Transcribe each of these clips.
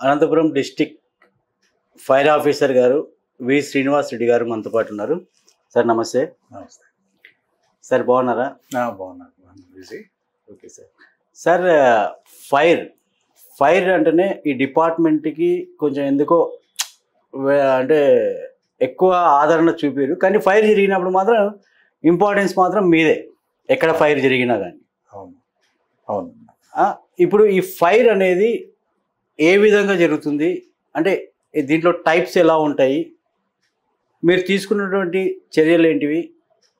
Anantapuram district fire officer గారు వి శ్రీనివాస్ రెడ్డి గారు మనతో పాటు ఉన్నారు. సార్ నమస్తే. నమస్తే సార్ బాగున్నారా? బాగున్నాను. Busy. Okay sir. Sir fire అంటేనే ఈ డిపార్ట్మెంట్కి కొంచెం ఎందుకో అంటే ఎక్కువ ఆదరణ చూపారు, కానీ ఫైర్ జరిగినప్పుడు మాత్రం ఇంపార్టెన్స్ మాత్రం మీదే, ఎక్కడ ఫైర్ జరిగినా కానీ. అవును అవును. ఇప్పుడు ఈ ఫైర్ అనేది ఏ విధంగా జరుగుతుంది, అంటే దీంట్లో టైప్స్ ఎలా ఉంటాయి, మీరు తీసుకున్నటువంటి చర్యలు ఏంటివి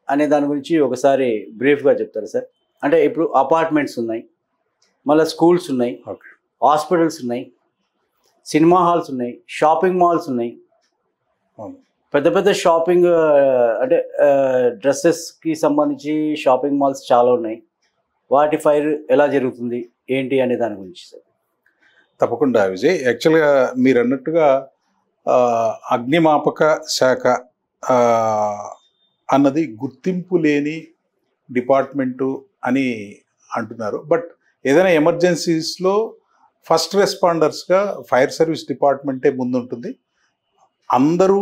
అనే దాని గురించి ఒకసారి బ్రీఫ్గా చెప్తారా సార్? అంటే ఇప్పుడు అపార్ట్మెంట్స్ ఉన్నాయి, మళ్ళీ స్కూల్స్ ఉన్నాయి, ఓకే, హాస్పిటల్స్ ఉన్నాయి, సినిమా హాల్స్ ఉన్నాయి, షాపింగ్ మాల్స్ ఉన్నాయి, అవును. పెద్ద పెద్ద షాపింగ్ అంటే డ్రెస్సెస్కి సంబంధించి షాపింగ్ మాల్స్ చాలా ఉన్నాయి. వాటి ఫైర్ ఎలా జరుగుతుంది ఏంటి అనే దాని గురించి సార్. తప్పకుండా విజయ్. యాక్చువల్గా మీరు అన్నట్టుగా అగ్నిమాపక శాఖ అన్నది గుర్తింపు లేని డిపార్ట్మెంటు అని అంటున్నారు. బట్ ఏదైనా ఎమర్జెన్సీస్లో ఫస్ట్ రెస్పాండర్స్గా ఫైర్ సర్వీస్ డిపార్ట్మెంటే ముందుంటుంది. అందరూ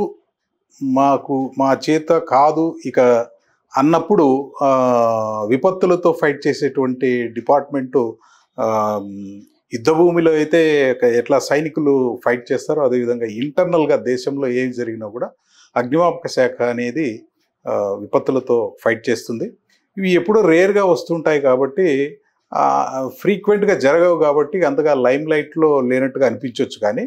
మా చేత కాదు ఇక అన్నప్పుడు విపత్తులతో ఫైట్ చేసేటువంటి డిపార్ట్మెంటు యుద్ధభూమిలో అయితే ఎట్లా సైనికులు ఫైట్ చేస్తారో అదేవిధంగా ఇంటర్నల్గా దేశంలో ఏం జరిగినా కూడా అగ్నిమాపక శాఖ అనేది విపత్తులతో ఫైట్ చేస్తుంది. ఇవి ఎప్పుడో రేర్గా వస్తుంటాయి కాబట్టి ఫ్రీక్వెంట్గా జరగవు కాబట్టి అంతగా లైమ్ లైట్లో లేనట్టుగా అనిపించవచ్చు. కానీ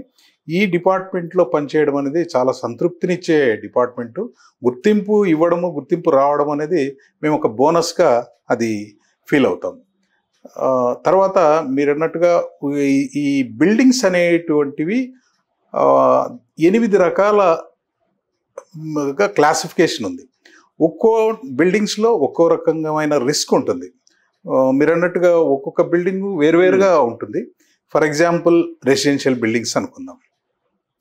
ఈ డిపార్ట్మెంట్లో పనిచేయడం అనేది చాలా సంతృప్తినిచ్చే డిపార్ట్మెంటు. గుర్తింపు ఇవ్వడము, గుర్తింపు రావడం అనేది మేము ఒక బోనస్గా అది ఫీల్ అవుతాం. తర్వాత మీరు అన్నట్టుగా ఈ బిల్డింగ్స్ అనేటువంటివి 8 రకాల క్లాసిఫికేషన్ ఉంది. ఒక్కో బిల్డింగ్స్లో ఒక్కో రకమైన రిస్క్ ఉంటుంది. మీరు అన్నట్టుగా ఒక్కొక్క బిల్డింగ్ వేరువేరుగా ఉంటుంది. ఫర్ ఎగ్జాంపుల్ రెసిడెన్షియల్ బిల్డింగ్స్ అనుకుందాం.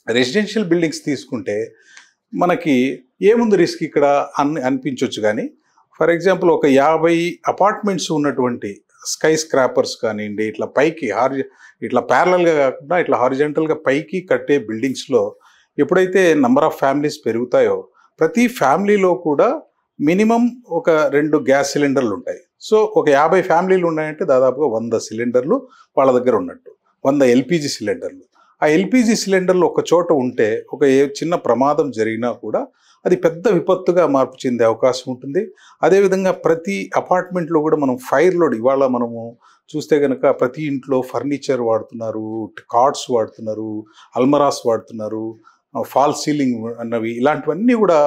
రెసిడెన్షియల్ బిల్డింగ్స్ తీసుకుంటే మనకి ఏముంది రిస్క్ ఇక్కడ అనిపించవచ్చు. కానీ ఫర్ ఎగ్జాంపుల్ ఒక 50 అపార్ట్మెంట్స్ ఉన్నటువంటి స్కై స్క్రాపర్స్ కానివ్వండి, ఇట్లా పైకి ఇట్లా ప్యారలల్గా కాకుండా ఇట్లా హారిజెంటల్గా పైకి కట్టే బిల్డింగ్స్లో ఎప్పుడైతే నంబర్ ఆఫ్ ఫ్యామిలీస్ పెరుగుతాయో ప్రతి ఫ్యామిలీలో కూడా మినిమం ఒక 2 గ్యాస్ సిలిండర్లు ఉంటాయి. సో ఒక 50 ఫ్యామిలీలు ఉన్నాయంటే దాదాపుగా 100 సిలిండర్లు వాళ్ళ దగ్గర ఉన్నట్టు, 100 ఎల్పిజి సిలిండర్లు. ఆ ఎల్పిజి సిలిండర్లు ఒక చోట ఉంటే ఒక చిన్న ప్రమాదం జరిగినా కూడా అది పెద్ద విపత్తుగా మార్పు చెందే అవకాశం ఉంటుంది. అదేవిధంగా ప్రతి అపార్ట్మెంట్లో కూడా మనం ఫైర్ లోడ్ ఇవాళ మనము చూస్తే కనుక ప్రతి ఇంట్లో ఫర్నిచర్ వాడుతున్నారు, కార్డ్స్ వాడుతున్నారు, అల్మరాస్ వాడుతున్నారు, ఫాల్ సీలింగ్ అన్నవి, ఇలాంటివన్నీ కూడా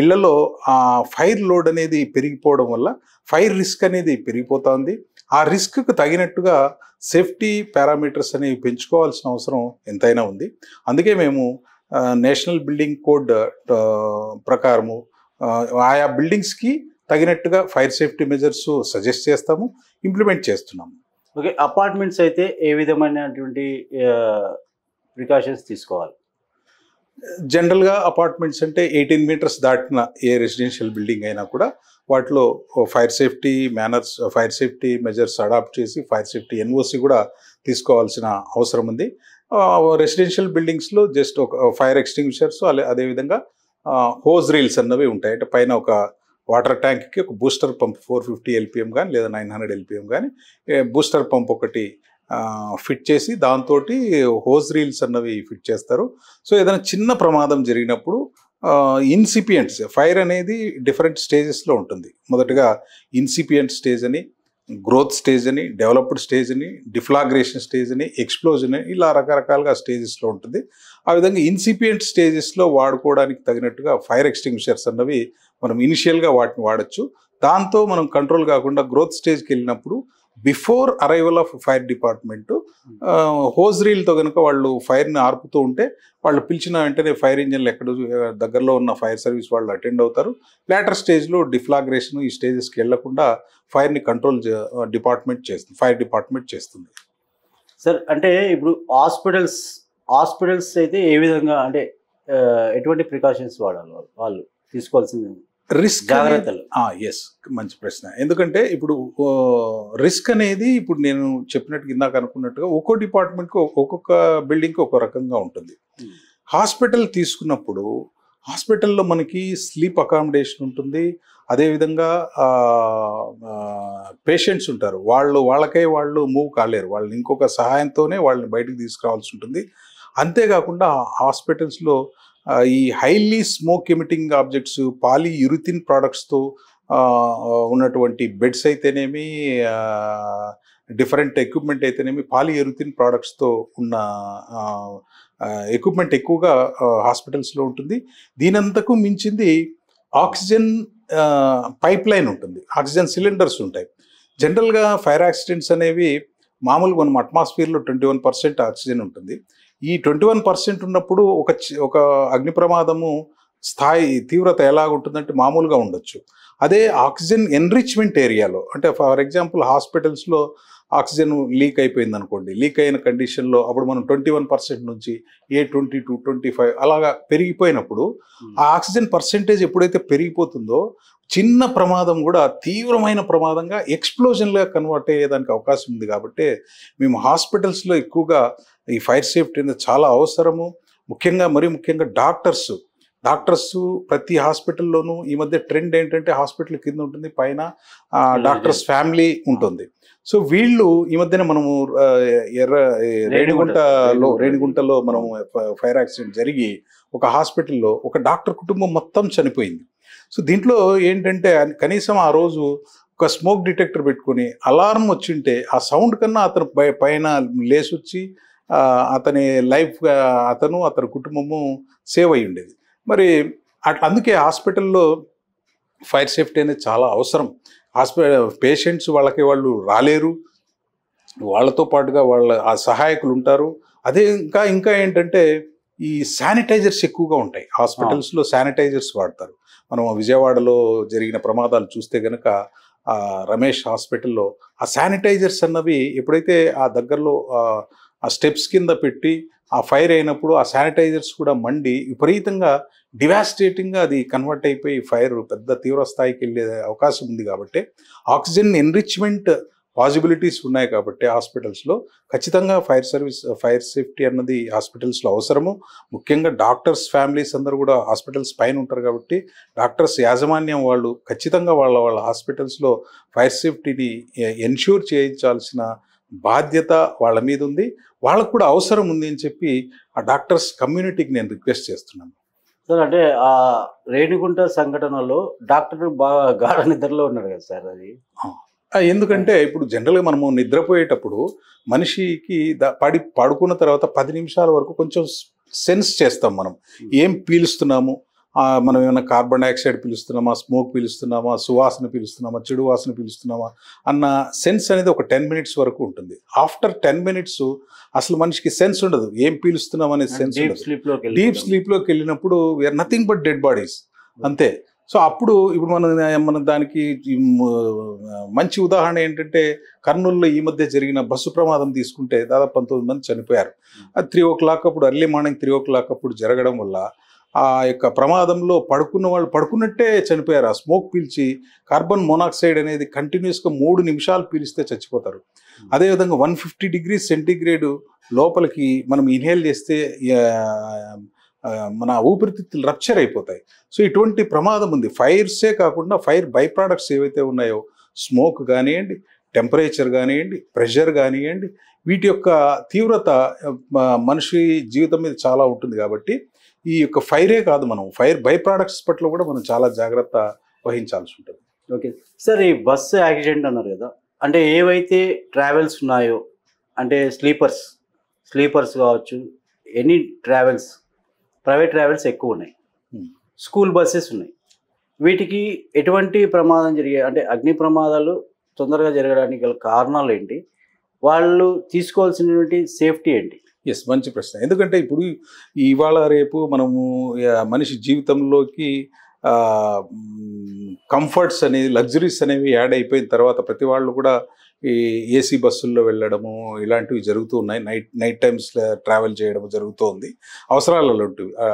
ఇళ్లలో ఆ ఫైర్ లోడ్ అనేది పెరిగిపోవడం వల్ల ఫైర్ రిస్క్ అనేది పెరిగిపోతుంది. ఆ రిస్క్కు తగినట్టుగా సేఫ్టీ పారామీటర్స్ అనేవి పెంచుకోవాల్సిన అవసరం ఎంతైనా ఉంది. అందుకే మేము నేషనల్ బిల్డింగ్ కోడ్ ప్రకారము ఆయా బిల్డింగ్స్కి తగినట్టుగా ఫైర్ సేఫ్టీ మెజర్స్ సజెస్ట్ చేస్తాము, ఇంప్లిమెంట్ చేస్తున్నాము. ఓకే, అపార్ట్మెంట్స్ అయితే ఏ విధమైనటువంటి ప్రికాషన్స్ తీసుకోవాలి? జనరల్గా అపార్ట్మెంట్స్ అంటే 18 మీటర్స్ దాటిన ఏ రెసిడెన్షియల్ బిల్డింగ్ అయినా కూడా వాటిలో ఫైర్ సేఫ్టీ మెజర్స్ అడాప్ట్ చేసి ఫైర్ సేఫ్టీ ఎన్ఓసి కూడా తీసుకోవాల్సిన అవసరం ఉంది. రెసిడెన్షియల్ బిల్డింగ్స్లో జస్ట్ ఒక ఫైర్ ఎక్స్టింగ్విషర్స్, అదేవిధంగా హోజ్ రీల్స్ అన్నవి ఉంటాయి. అంటే పైన ఒక వాటర్ ట్యాంక్కి ఒక బూస్టర్ పంప్ 450 LPM కానీ లేదా 900 LPM కానీ బూస్టర్ పంప్ ఒకటి ఫిట్ చేసి దాంతో హోజ్ రీల్స్ అన్నవి ఫిట్ చేస్తారు. సో ఏదైనా చిన్న ప్రమాదం జరిగినప్పుడు ఇన్సిపియంట్స్, ఫైర్ అనేది డిఫరెంట్ స్టేజెస్లో ఉంటుంది. మొదటగా ఇన్సిపియంట్ స్టేజ్ అని, గ్రోత్ స్టేజ్ అని, డెవలప్డ్ స్టేజ్ అని, డిఫ్లాగ్రేషన్ స్టేజ్ అని, ఎక్స్ప్లోజన్ అని, ఇలా రకరకాలుగా స్టేజెస్లో ఉంటుంది. ఆ విధంగా ఇన్సిపియంట్ స్టేజెస్లో వాడుకోవడానికి తగినట్టుగా ఫైర్ ఎక్స్టింగ్విషర్స్ అన్నవి మనం ఇనిషియల్గా వాటిని వాడచ్చు. దాంతో మనం కంట్రోల్ కాకుండా గ్రోత్ స్టేజ్కి వెళ్ళినప్పుడు before arrival of fire department hose రీల్తో కనుక వాళ్ళు ఫైర్ని ఆర్పుతూ ఉంటే వాళ్ళు పిలిచిన వెంటనే ఫైర్ ఇంజన్లు ఎక్కడ దగ్గరలో ఉన్న ఫైర్ సర్వీస్ వాళ్ళు అటెండ్ అవుతారు. లేటర్ స్టేజ్లో డిఫ్లాగ్రేషన్ ఈ స్టేజెస్కి వెళ్లకుండా ఫైర్ని కంట్రోల్ ఫైర్ డిపార్ట్మెంట్ చేస్తుంది. సార్ అంటే ఇప్పుడు హాస్పిటల్స్ అయితే ఏ విధంగా, అంటే ఎటువంటి ప్రికాషన్స్ వాడాలి వాళ్ళు తీసుకోవాల్సింది? రిస్క్ జాగ్రత్తలు. ఎస్, మంచి ప్రశ్న. ఎందుకంటే ఇప్పుడు రిస్క్ అనేది ఇప్పుడు నేను చెప్పినట్టు ఇందాక అనుకున్నట్టుగా ఒక్కో డిపార్ట్మెంట్కి ఒక్కొక్క బిల్డింగ్కి ఒక్కో రకంగా ఉంటుంది. హాస్పిటల్ తీసుకున్నప్పుడు హాస్పిటల్లో మనకి స్లీప్ అకామిడేషన్ ఉంటుంది. అదేవిధంగా పేషెంట్స్ ఉంటారు, వాళ్ళకే వాళ్ళు మూవ్ కాలేరు, వాళ్ళు ఇంకొక సహాయంతోనే వాళ్ళని బయటకు తీసుకురావాల్సి ఉంటుంది. అంతేకాకుండా హాస్పిటల్స్లో ఈ హైలీ స్మోక్ ఎమిటింగ్ ఆబ్జెక్ట్స్, పాలీయూరిథిన్ ప్రోడక్ట్స్తో ఉన్నటువంటి బెడ్స్ అయితేనేమి, డిఫరెంట్ ఎక్విప్మెంట్ అయితేనేమి, పాలీయూరిథిన్ ప్రోడక్ట్స్తో ఉన్న ఎక్విప్మెంట్ ఎక్కువగా హాస్పిటల్స్లో ఉంటుంది. దీనంతకు మించింది ఆక్సిజన్ పైప్ లైన్ ఉంటుంది, ఆక్సిజన్ సిలిండర్స్ ఉంటాయి. జనరల్గా ఫైర్ యాక్సిడెంట్స్ అనేవి మామూలుగా మనం అట్మాస్ఫియర్లో 21% ఆక్సిజన్ ఉంటుంది. ఈ 21% ఉన్నప్పుడు ఒక అగ్ని ప్రమాదము స్థాయి తీవ్రత ఎలాగుంటుందంటే మామూలుగా ఉండొచ్చు. అదే ఆక్సిజన్ ఎన్రిచ్మెంట్ ఏరియాలో, అంటే ఫర్ ఎగ్జాంపుల్ హాస్పిటల్స్లో ఆక్సిజన్ లీక్ అయిపోయింది అనుకోండి, లీక్ అయిన కండిషన్లో అప్పుడు మనం 21% నుంచి 22, 25 అలాగా పెరిగిపోయినప్పుడు ఆ ఆక్సిజన్ పర్సెంటేజ్ ఎప్పుడైతే పెరిగిపోతుందో చిన్న ప్రమాదం కూడా తీవ్రమైన ప్రమాదంగా ఎక్స్ప్లోజన్గా కన్వర్ట్ అయ్యేదానికి అవకాశం ఉంది. కాబట్టి మేము హాస్పిటల్స్లో ఎక్కువగా ఈ ఫైర్ సేఫ్టీ అనేది చాలా అవసరము. ముఖ్యంగా డాక్టర్స్ ప్రతి హాస్పిటల్లోనూ ఈ మధ్య ట్రెండ్ ఏంటంటే హాస్పిటల్ కింద ఉంటుంది, పైన డాక్టర్స్ ఫ్యామిలీ ఉంటుంది. సో వీళ్ళు ఈ మధ్యన మనము రేణిగుంటలో మనము ఫైర్ యాక్సిడెంట్ జరిగి ఒక హాస్పిటల్లో ఒక డాక్టర్ కుటుంబం మొత్తం చనిపోయింది. సో దీంట్లో ఏంటంటే కనీసం ఆ రోజు ఒక స్మోక్ డిటెక్టర్ పెట్టుకుని అలారం వచ్చింటే ఆ సౌండ్ కన్నా అతను పైన లేచి వచ్చి అతని లైఫ్ అతని కుటుంబము సేవ్ అయ్యి ఉండేది. మరి అందుకే హాస్పిటల్లో ఫైర్ సేఫ్టీ అనేది చాలా అవసరం. పేషెంట్స్ వాళ్ళు రాలేరు, వాళ్ళతో పాటుగా ఆ సహాయకులు ఉంటారు. అదే ఇంకా ఏంటంటే ఈ శానిటైజర్స్ ఎక్కువగా ఉంటాయి హాస్పిటల్స్లో, శానిటైజర్స్ వాడతారు. మనం విజయవాడలో జరిగిన ప్రమాదాలు చూస్తే కనుక రమేష్ హాస్పిటల్లో ఆ శానిటైజర్స్ అన్నవి ఎప్పుడైతే ఆ దగ్గరలో ఆ స్టెప్స్ కింద పెట్టి ఆ ఫైర్ అయినప్పుడు ఆ శానిటైజర్స్ కూడా మండి విపరీతంగా డివాస్టేటింగ్గా అది కన్వర్ట్ అయిపోయి ఫైర్ పెద్ద తీవ్ర స్థాయికి వెళ్ళే అవకాశం ఉంది. కాబట్టి ఆక్సిజన్ ఎన్రిచ్మెంట్ పాసిబిలిటీస్ ఉన్నాయి. కాబట్టి హాస్పిటల్స్లో ఖచ్చితంగా ఫైర్ సేఫ్టీ అన్నది హాస్పిటల్స్లో అవసరము. ముఖ్యంగా డాక్టర్స్ ఫ్యామిలీస్ అందరూ కూడా హాస్పిటల్స్ పైన ఉంటారు. కాబట్టి డాక్టర్స్ యాజమాన్యం వాళ్ళు ఖచ్చితంగా వాళ్ళ హాస్పిటల్స్లో ఫైర్ సేఫ్టీని ఎన్ష్యూర్ చేయించాల్సిన బాధ్యత వాళ్ళ మీద ఉంది. వాళ్ళకు కూడా అవసరం ఉంది అని చెప్పి ఆ డాక్టర్స్ కమ్యూనిటీకి నేను రిక్వెస్ట్ చేస్తున్నాను. సార్, అంటే ఆ రేణిగుంట సంఘటనలో డాక్టర్ బాగా గాఢ నిద్రలో ఉన్నారు కదా సార్. అది ఎందుకంటే ఇప్పుడు జనరల్గా మనము నిద్రపోయేటప్పుడు మనిషికి పడుకున్న తర్వాత 10 నిమిషాల వరకు కొంచెం సెన్స్ చేస్తాం. మనం ఏం పీలుస్తున్నాము, మనం ఏమైనా కార్బన్ డైఆక్సైడ్ పీలుస్తున్నామా, స్మోక్ పీలుస్తున్నామా, సువాసన పీలుస్తున్నామా, చెడు వాసన పీలుస్తున్నామా అన్న సెన్స్ అనేది ఒక 10 మినిట్స్ వరకు ఉంటుంది. ఆఫ్టర్ 10 మినిట్స్ అసలు మనిషికి సెన్స్ ఉండదు, ఏం పీలుస్తున్నాం అనే సెన్స్ ఉండదు. డీప్ స్లీప్లోకి వెళ్ళినప్పుడు we're nothing but dead bodies, అంతే. సో అప్పుడు ఇప్పుడు మన దానికి మంచి ఉదాహరణ ఏంటంటే కర్నూలులో ఈ మధ్య జరిగిన బస్సు ప్రమాదం తీసుకుంటే దాదాపు 19 మంది చనిపోయారు. అది 3 o'clock అప్పుడు, ఎర్లీ మార్నింగ్ 3 o'clock అప్పుడు జరగడం వల్ల ఆ యొక్క ప్రమాదంలో పడుకున్న వాళ్ళు పడుకున్నట్టే చనిపోయారు. ఆ స్మోక్ పీల్చి కార్బన్ మోనాక్సైడ్ అనేది కంటిన్యూస్గా 3 నిమిషాలు పీలిస్తే చచ్చిపోతారు. అదేవిధంగా 150 degrees సెంటీగ్రేడ్ లోపలికి మనం ఇన్హేల్ చేస్తే మన ఊపిరితిత్తులు రప్చర్ అయిపోతాయి. సో ఇటువంటి ప్రమాదం ఉంది. ఫైర్సే కాకుండా ఫైర్ బై ప్రోడక్ట్స్ ఏవైతే ఉన్నాయో, స్మోక్ కానివ్వండి, టెంపరేచర్ కానివ్వండి, ప్రెషర్ కానివ్వండి, వీటి యొక్క తీవ్రత మనిషి జీవితం మీద చాలా ఉంటుంది. కాబట్టి ఈ యొక్క ఫైరే కాదు, మనం ఫైర్ బై ప్రోడక్ట్స్ పట్ల కూడా మనం చాలా జాగ్రత్త వహించాల్సి ఉంటుంది. ఓకే సార్, ఈ బస్సు యాక్సిడెంట్ అన్నారు కదా, అంటే ఏవైతే ట్రావెల్స్ ఉన్నాయో, అంటే స్లీపర్స్ కావచ్చు, ఎనీ ట్రావెల్స్, ప్రైవేట్ ట్రావెల్స్ ఎక్కువ ఉన్నాయి, స్కూల్ బస్సెస్ ఉన్నాయి, వీటికి ఎటువంటి ప్రమాదం అంటే అగ్ని ప్రమాదాలు తొందరగా జరగడానికి గల కారణాలు ఏంటి, వాళ్ళు తీసుకోవాల్సినటువంటి సేఫ్టీ ఏంటి? ఎస్, మంచి ప్రశ్న. ఎందుకంటే ఇప్పుడు ఇవాళ రేపు మనము మనిషి జీవితంలోకి కంఫర్ట్స్ అనేది, లగ్జరీస్ అనేవి యాడ్ అయిపోయిన తర్వాత ప్రతి వాళ్ళు కూడా ఈ ఏసీ బస్సుల్లో వెళ్ళడము ఇలాంటివి జరుగుతూ ఉన్నాయి. నైట్ టైమ్స్ ట్రావెల్ చేయడం జరుగుతోంది, అవసరాలు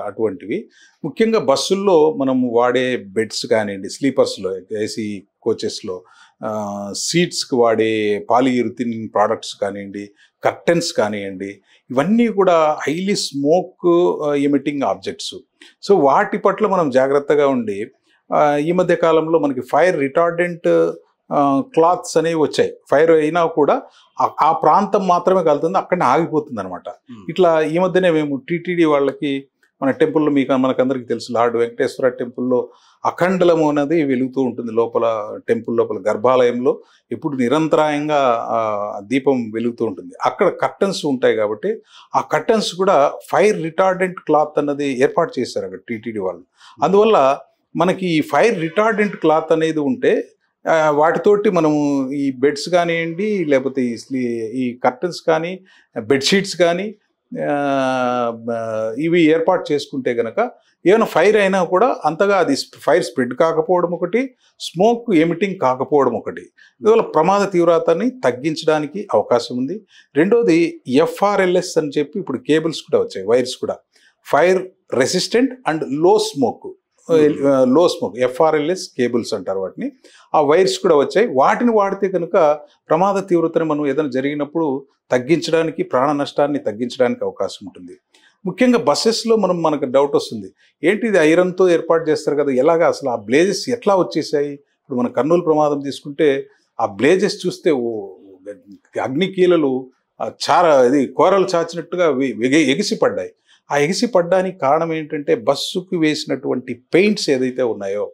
అటువంటివి. ముఖ్యంగా బస్సుల్లో మనం వాడే బెడ్స్ కానివ్వండి, స్లీపర్స్లో ఏసీ కోచెస్లో సీట్స్కి వాడే పాలియూరిథిన్ ప్రోడక్ట్స్ కానివ్వండి, కర్టెన్స్ కానివ్వండి, ఇవన్నీ కూడా highly smoke emitting objects. So వాటి పట్ల మనం జాగ్రత్తగా ఉండి, ఈ మధ్య కాలంలో మనకి ఫైర్ రిటార్డెంట్ క్లాత్స్ అనేవి వచ్చాయి. ఫైర్ అయినా కూడా ఆ ప్రాంతం మాత్రమే కలుతుంది, అక్కడనే ఆగిపోతుంది అనమాట. ఇట్లా ఈ మధ్యనే మేము టీటీడీ వాళ్ళకి మన టెంపుల్లో మనకందరికీ తెలుసు, లార్డ్ వెంకటేశ్వర టెంపుల్లో అఖండలము అనేది వెలుగుతూ ఉంటుంది. లోపల టెంపుల్ లోపల గర్భాలయంలో ఎప్పుడు నిరంతరాయంగా దీపం వెలుగుతూ ఉంటుంది. అక్కడ కర్టన్స్ ఉంటాయి కాబట్టి ఆ కర్టన్స్ కూడా ఫైర్ రిటార్డెంట్ క్లాత్ అన్నది ఏర్పాటు చేశారు అక్కడ టీటీడీ వాళ్ళు. అందువల్ల మనకి ఈ ఫైర్ రిటార్డెంట్ క్లాత్ అనేది ఉంటే వాటితోటి మనము ఈ బెడ్స్ కానివ్వండి, లేకపోతే ఈ కర్టన్స్ కానీ, బెడ్షీట్స్ కానీ ఇవి ఏర్పాటు చేసుకుంటే గనక ఏమైనా ఫైర్ అయినా కూడా అంతగా అది ఫైర్ స్ప్రెడ్ కాకపోవడం ఒకటి, స్మోక్ ఎమిటింగ్ కాకపోవడం ఒకటి. అందువల్ల ప్రమాద తీవ్రతని తగ్గించడానికి అవకాశం ఉంది. రెండోది FRLS అని చెప్పి ఇప్పుడు కేబుల్స్ కూడా వచ్చాయి, వైర్స్ కూడా, ఫైర్ రెసిస్టెంట్ అండ్ లో స్మోక్ FRLS కేబుల్స్ అంటారు వాటిని. ఆ వైర్స్ కూడా వచ్చాయి. వాటిని వాడితే కనుక ప్రమాద తీవ్రతను మనం ఏదైనా జరిగినప్పుడు తగ్గించడానికి, ప్రాణ నష్టాన్ని తగ్గించడానికి అవకాశం ఉంటుంది. ముఖ్యంగా బస్సెస్లో మనకు డౌట్ వస్తుంది, ఏంటి ఇది ఐరన్తో ఏర్పాటు చేస్తారు కదా, ఎలాగా అసలు ఆ బ్లేజెస్ ఎట్లా వచ్చేసాయి? ఇప్పుడు మన కర్నూలు ప్రమాదం తీసుకుంటే ఆ బ్లేజెస్ చూస్తే అగ్నికీలలు ఇది కోరలు చాచినట్టుగా ఎగిసిపడ్డాయి. ఆ ఎగిసిపడ్డానికి కారణం ఏంటంటే బస్సుకు వేసినటువంటి పెయింట్స్ ఏదైతే ఉన్నాయో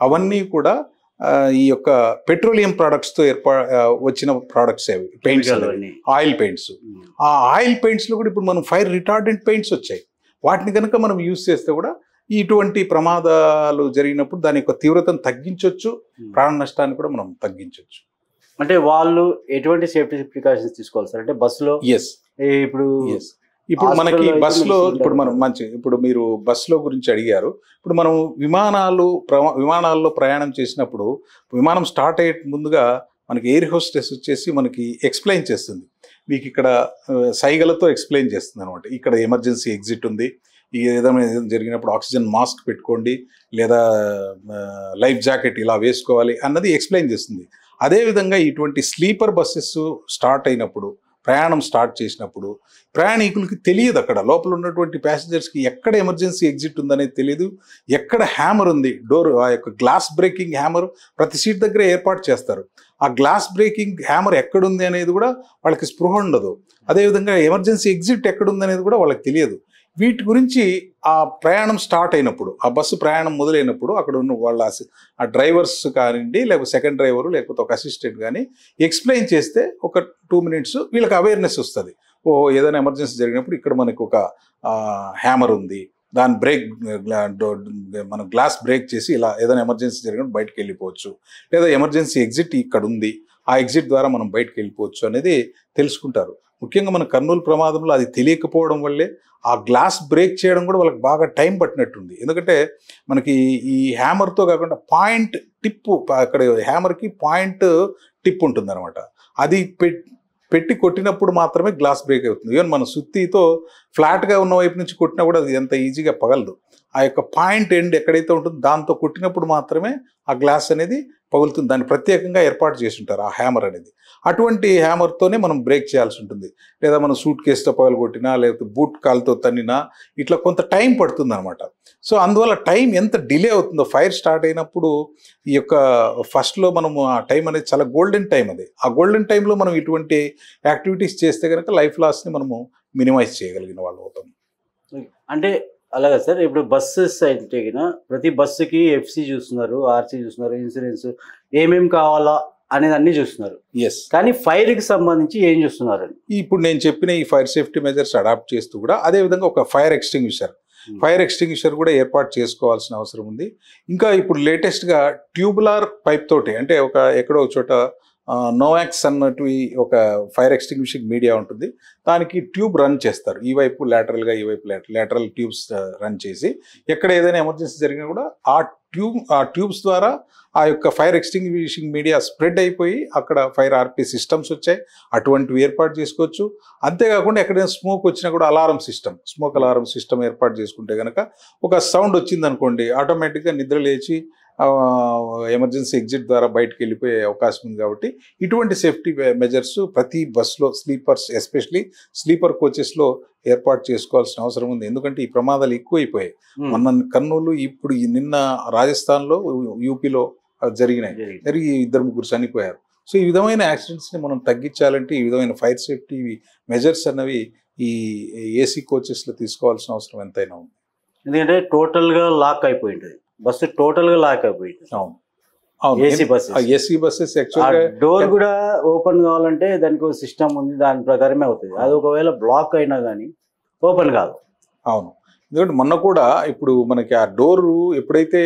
అవన్నీ కూడా ఈ యొక్క పెట్రోలియం ప్రోడక్ట్స్తో వచ్చిన ప్రోడక్ట్స్ ఏవి, పెయింట్స్, ఆయిల్ పెయింట్స్. ఆ ఆయిల్ పెయింట్స్లో కూడా ఇప్పుడు మనం ఫైర్ రిటార్డెంట్ పెయింట్స్ వచ్చాయి. వాటిని కనుక మనం యూజ్ చేస్తే కూడా ఇటువంటి ప్రమాదాలు జరిగినప్పుడు దాని యొక్క తీవ్రతను తగ్గించవచ్చు, ప్రాణ నష్టాన్ని కూడా మనం తగ్గించవచ్చు. అంటే వాళ్ళు ఎటువంటి సేఫ్టీ ప్రికాషన్స్ తీసుకోవాలి సార్? అంటే బస్సులో ఇప్పుడు మనకి బస్సులో ఇప్పుడు మీరు బస్సులో గురించి అడిగారు. ఇప్పుడు మనం విమానాల్లో ప్రయాణం చేసినప్పుడు విమానం స్టార్ట్ అయ్యే ముందుగా మనకి ఎయిర్ హోస్టెస్ వచ్చేసి మనకి ఎక్స్ప్లెయిన్ చేస్తుంది. మీకు ఇక్కడ సైగలతో ఎక్స్ప్లెయిన్ చేస్తుంది అనమాట. ఇక్కడ ఎమర్జెన్సీ ఎగ్జిట్ ఉంది, ఏదైనా జరిగినప్పుడు ఆక్సిజన్ మాస్క్ పెట్టుకోండి, లేదా లైఫ్ జాకెట్ ఇలా వేసుకోవాలి అన్నది ఎక్స్ప్లెయిన్ చేస్తుంది. అదేవిధంగా ఇటువంటి స్లీపర్ బస్సెస్ స్టార్ట్ అయినప్పుడు, ప్రయాణం స్టార్ట్ చేసినప్పుడు ప్రయాణికులకి తెలియదు, అక్కడ లోపల ఉన్నటువంటి ప్యాసింజర్స్కి ఎక్కడ ఎమర్జెన్సీ ఎగ్జిట్ ఉందనేది తెలియదు, ఎక్కడ హ్యామర్ ఉంది, డోర్ ఆ యొక్క గ్లాస్ బ్రేకింగ్ హ్యామర్ ప్రతి సీట్ దగ్గర ఏర్పాటు చేస్తారు. ఆ గ్లాస్ బ్రేకింగ్ హ్యామర్ ఎక్కడుంది అనేది కూడా వాళ్ళకి స్పృహ ఉండదు. అదేవిధంగా ఎమర్జెన్సీ ఎగ్జిట్ ఎక్కడుంది అనేది కూడా వాళ్ళకి తెలియదు. వీటి గురించి ఆ ప్రయాణం స్టార్ట్ అయినప్పుడు, ఆ బస్సు ప్రయాణం మొదలైనప్పుడు అక్కడ ఉన్న వాళ్ళ ఆ డ్రైవర్స్ కానివ్వండి, లేకపోతే సెకండ్ డ్రైవరు, లేకపోతే ఒక అసిస్టెంట్ కానీ ఎక్స్ప్లెయిన్ చేస్తే ఒక 2 minutes వీళ్ళకి అవేర్నెస్ వస్తుంది. ఏదైనా ఎమర్జెన్సీ జరిగినప్పుడు ఇక్కడ మనకు ఒక హ్యామర్ ఉంది, దాని మనం గ్లాస్ బ్రేక్ చేసి ఇలా ఏదైనా ఎమర్జెన్సీ జరిగినప్పుడు బయటకు వెళ్ళిపోవచ్చు, లేదా ఎమర్జెన్సీ ఎగ్జిట్ ఇక్కడ ఉంది, ఆ ఎగ్జిట్ ద్వారా మనం బయటకు వెళ్ళిపోవచ్చు అనేది తెలుసుకుంటారు. ముఖ్యంగా మన కర్నూలు ప్రమాదంలో అది తెలియకపోవడం వల్లే ఆ గ్లాస్ బ్రేక్ చేయడం కూడా వాళ్ళకి బాగా టైం పట్టినట్టుంది. ఎందుకంటే మనకి ఈ హ్యామర్తో కాకుండా పాయింట్ టిప్, అక్కడ హ్యామర్కి పాయింట్ టిప్ ఉంటుంది అనమాట. అది పెట్టి కొట్టినప్పుడు మాత్రమే గ్లాస్ బ్రేక్ అవుతుంది. ఈవెన్ మన సుత్తితో ఫ్లాట్గా ఉన్న వైపు నుంచి కొట్టినా కూడా అది ఎంత ఈజీగా పగలదు. ఆ యొక్క పాయింట్ ఎండ్ ఎక్కడైతే ఉంటుందో దాంతో కొట్టినప్పుడు మాత్రమే ఆ గ్లాస్ అనేది పగులుతుంది. దాన్ని ప్రత్యేకంగా ఏర్పాటు చేసి ఉంటారు ఆ హ్యామర్ అనేది. అటువంటి హ్యామర్తోనే మనం బ్రేక్ చేయాల్సి ఉంటుంది. లేదా మనం సూట్ కేసుతో పగలగొట్టినా, లేకపోతే బూట్ కాల్తో తన్నినా ఇట్లా కొంత టైం పడుతుంది అనమాట. సో అందువల్ల టైం ఎంత డిలే అవుతుందో, ఫైర్ స్టార్ట్ అయినప్పుడు ఈ యొక్క ఫస్ట్లో మనము ఆ టైం అనేది చాలా గోల్డెన్ టైం. అది ఆ గోల్డెన్ టైంలో మనం ఇటువంటి యాక్టివిటీస్ చేస్తే కనుక లైఫ్ లాస్ని మనము మినిమైజ్ చేయగలిగిన వాళ్ళు అవుతాం. అంటే అలాగే సార్, ఇప్పుడు బస్సెస్ అయితే ప్రతి బస్సుకి FC చూస్తున్నారు, RC చూస్తున్నారు, ఇన్సూరెన్స్ ఏమేమి కావాలా అనేది అన్ని చూస్తున్నారు. కానీ ఫైర్కి సంబంధించి ఏం చూస్తున్నారు? ఇప్పుడు నేను చెప్పిన ఈ ఫైర్ సేఫ్టీ మెజర్స్ అడాప్ట్ చేస్తూ కూడా అదేవిధంగా ఒక ఫైర్ ఎక్స్టింగ్విషర్ కూడా ఏర్పాటు చేసుకోవాల్సిన అవసరం ఉంది. ఇంకా ఇప్పుడు లేటెస్ట్గా ట్యూబులార్ పైప్ తోటి, అంటే ఎక్కడో ఒక చోట నోవాక్స్ అన్నటివి ఒక ఫైర్ ఎక్స్టింగ్విషింగ్ మీడియా ఉంటుంది. దానికి ట్యూబ్ రన్ చేస్తారు, ఈ వైపు లాటరల్గా, ఈ వైపు లాటరల్ ట్యూబ్స్ రన్ చేసి ఎక్కడ ఏదైనా ఎమర్జెన్సీ జరిగినా కూడా ఆ ట్యూబ్స్ ద్వారా ఆ యొక్క ఫైర్ ఎక్స్టింగ్విషింగ్ మీడియా స్ప్రెడ్ అయిపోయి అక్కడ ఫైర్ ఆర్పి సిస్టమ్స్ వచ్చాయి, అటువంటివి ఏర్పాటు చేసుకోవచ్చు. అంతేకాకుండా ఎక్కడైనా స్మోక్ వచ్చినా కూడా స్మోక్ అలారం సిస్టమ్ ఏర్పాటు చేసుకుంటే కనుక ఒక సౌండ్ వచ్చింది అనుకోండి, ఆటోమేటిక్గా నిద్ర లేచి ఎమర్జెన్సీ ఎగ్జిట్ ద్వారా బయటకు వెళ్ళిపోయే అవకాశం ఉంది. కాబట్టి ఇటువంటి సేఫ్టీ మెజర్స్ ప్రతి బస్సులో స్లీపర్స్, ఎస్పెషలీ స్లీపర్ కోచెస్లో ఏర్పాటు చేసుకోవాల్సిన అవసరం ఉంది. ఎందుకంటే ఈ ప్రమాదాలు ఎక్కువైపోయాయి. మొన్న కర్నూలు, ఇప్పుడు నిన్న రాజస్థాన్లో, యూపీలో జరిగినాయి. జరిగి 2-3 చనిపోయారు. సో ఈ విధమైన యాక్సిడెంట్స్ని మనం తగ్గించాలంటే ఈ విధమైన ఫైర్ సేఫ్టీ మెజర్స్ అన్నవి ఈ ఏసీ కోచెస్లో తీసుకోవాల్సిన అవసరం ఎంతైనా ఉంది. ఎందుకంటే టోటల్గా లాక్ అయిపోయింది బస్సు, టోటల్గా లాక్ అయిపోయింది. అవును, ఏసీ బస్సెస్ యాక్చువల్గా డోర్ కూడా ఓపెన్ కావాలంటే దానికి ఒక సిస్టమ్ ఉంది, దాని ప్రకారమే అవుతుంది. అది ఒకవేళ బ్లాక్ అయినా కానీ ఓపెన్ కాదు. అవును, ఎందుకంటే మొన్న కూడా ఇప్పుడు మనకి ఆ డోరు ఎప్పుడైతే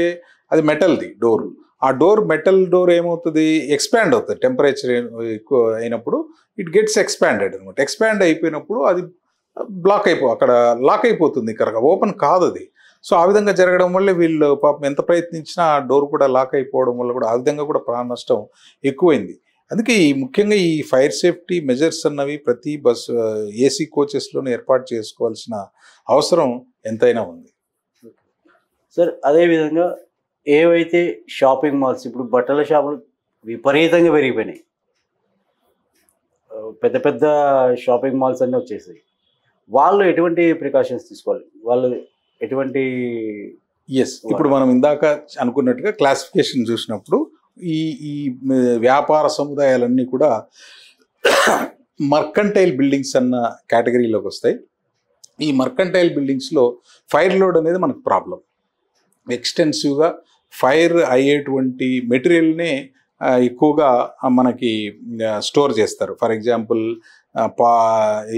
అది మెటల్ది డోర్, ఆ మెటల్ డోర్ ఏమవుతుంది, ఎక్స్పాండ్ అవుతుంది. టెంపరేచర్ ఎక్కువ అయినప్పుడు ఇట్ గెట్స్ ఎక్స్పాండెడ్ అనమాట. ఎక్స్పాండ్ అయిపోయినప్పుడు అది అక్కడ లాక్ అయిపోతుంది, కరెక్ట్గా ఓపెన్ కాదు అది. సో ఆ విధంగా జరగడం వల్ల వీళ్ళు పాపం ఎంత ప్రయత్నించినా ఆ డోర్ కూడా లాక్ అయిపోవడం వల్ల కూడా ఆ విధంగా కూడా ప్రాణ నష్టం ఎక్కువైంది. అందుకే ముఖ్యంగా ఈ ఫైర్ సేఫ్టీ మెజర్స్ అన్నవి ప్రతి బస్సు ఏసీ కోచెస్లోనే ఏర్పాటు చేసుకోవాల్సిన అవసరం ఎంతైనా ఉంది. సార్ అదేవిధంగా ఏవైతే షాపింగ్ మాల్స్, ఇప్పుడు బట్టల షాపులు విపరీతంగా పెరిగిపోయినాయి, పెద్ద పెద్ద షాపింగ్ మాల్స్ అన్నీ వచ్చేసాయి. వాళ్ళు ఎటువంటి ప్రికాషన్స్ తీసుకోవాలి, వాళ్ళు ఎటువంటి ఇప్పుడు మనం ఇందాక అనుకున్నట్టుగా క్లాసిఫికేషన్ చూసినప్పుడు ఈ ఈ వ్యాపార సముదాయాలన్నీ కూడా మర్కంటైల్ బిల్డింగ్స్ అన్న కేటగిరీలోకి వస్తాయి. ఈ మర్కంటైల్ బిల్డింగ్స్లో ఫైర్ లోడ్ అనేది మనకు ప్రాబ్లం. ఎక్స్టెన్సివ్గా ఫైర్ అయ్యేటువంటి మెటీరియల్ని ఎక్కువగా మనకి స్టోర్ చేస్తారు. ఫర్ ఎగ్జాంపుల్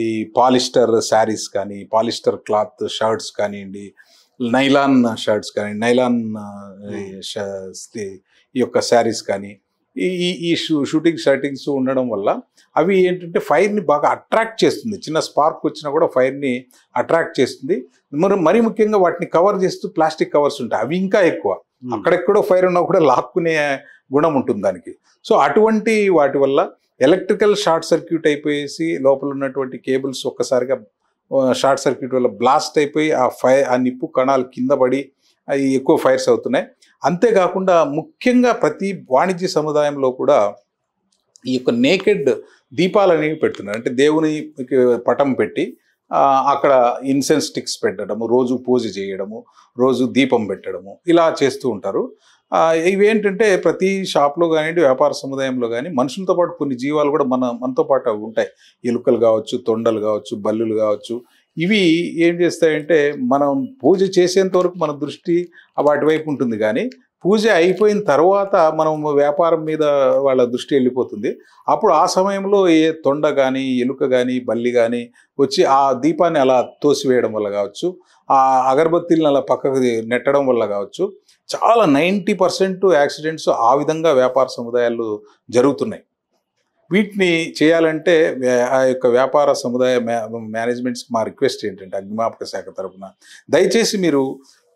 ఈ పాలిస్టర్ శారీస్ కానీ, పాలిస్టర్ క్లాత్ షర్ట్స్ కానివ్వండి, నైలాన్ షర్ట్స్ కానీ, నైలాన్ ఈ యొక్క శారీస్ కానీ, ఈ షూటింగ్స్ ఉండడం వల్ల అవి ఏంటంటే ఫైర్ని బాగా అట్రాక్ట్ చేస్తుంది. చిన్న స్పార్క్ వచ్చినా కూడా ఫైర్ని అట్రాక్ట్ చేస్తుంది. మరి ముఖ్యంగా వాటిని కవర్ చేస్తూ ప్లాస్టిక్ కవర్స్ ఉంటాయి, అవి ఇంకా ఎక్కువ. అక్కడెక్కడో ఫైర్ ఉన్నా కూడా లాక్కునే గుణం ఉంటుంది దానికి. సో అటువంటి వాటి వల్ల ఎలక్ట్రికల్ షార్ట్ సర్క్యూట్ అయిపోయేసి లోపల ఉన్నటువంటి కేబుల్స్ ఒక్కసారిగా షార్ట్ సర్క్యూట్ వల్ల బ్లాస్ట్ అయిపోయి ఆ నిప్పు కణాలు కింద పడి అవి ఎక్కువ ఫైర్స్ అవుతున్నాయి. అంతేకాకుండా ముఖ్యంగా ప్రతి వాణిజ్య సముదాయంలో కూడా ఈ యొక్క నేకెడ్ దీపాలు అనేవి పెడుతున్నారు. అంటే దేవుని పటం పెట్టి అక్కడ ఇన్సెన్స్ స్టిక్స్ పెట్టడము, రోజు పూజ చేయడము, రోజు దీపం పెట్టడము, ఇలా చేస్తూ ఉంటారు. ఇవేంటంటే ప్రతి షాప్లో కానివ్వండి, వ్యాపార సముదాయంలో కానీ మనుషులతో పాటు కొన్ని జీవాలు కూడా మనతో పాటు అవి ఉంటాయి. ఎలుకలు కావచ్చు, తొండలు కావచ్చు, బల్లులు కావచ్చు. ఇవి ఏం చేస్తాయంటే మనం పూజ చేసేంత వరకు మన దృష్టి వాటి వైపు ఉంటుంది, కానీ పూజ అయిపోయిన తర్వాత మనం వ్యాపారం మీద వాళ్ళ దృష్టి వెళ్ళిపోతుంది. అప్పుడు ఆ సమయంలో ఏ తొండ కానీ, ఎలుక కానీ, బల్లి కానీ వచ్చి ఆ దీపాన్ని అలా తోసివేయడం వల్ల కావచ్చు, ఆ అగరబత్తీలను అలా పక్కకు నెట్టడం వల్ల కావచ్చు, చాలా 90% యాక్సిడెంట్స్ ఆ విధంగా వ్యాపార సముదాయాలు జరుగుతున్నాయి. వీటిని చేయాలంటే ఆ యొక్క వ్యాపార సముదాయ మేనేజ్మెంట్స్కి మా రిక్వెస్ట్ ఏంటంటే అగ్నిమాపక శాఖ తరఫున దయచేసి మీరు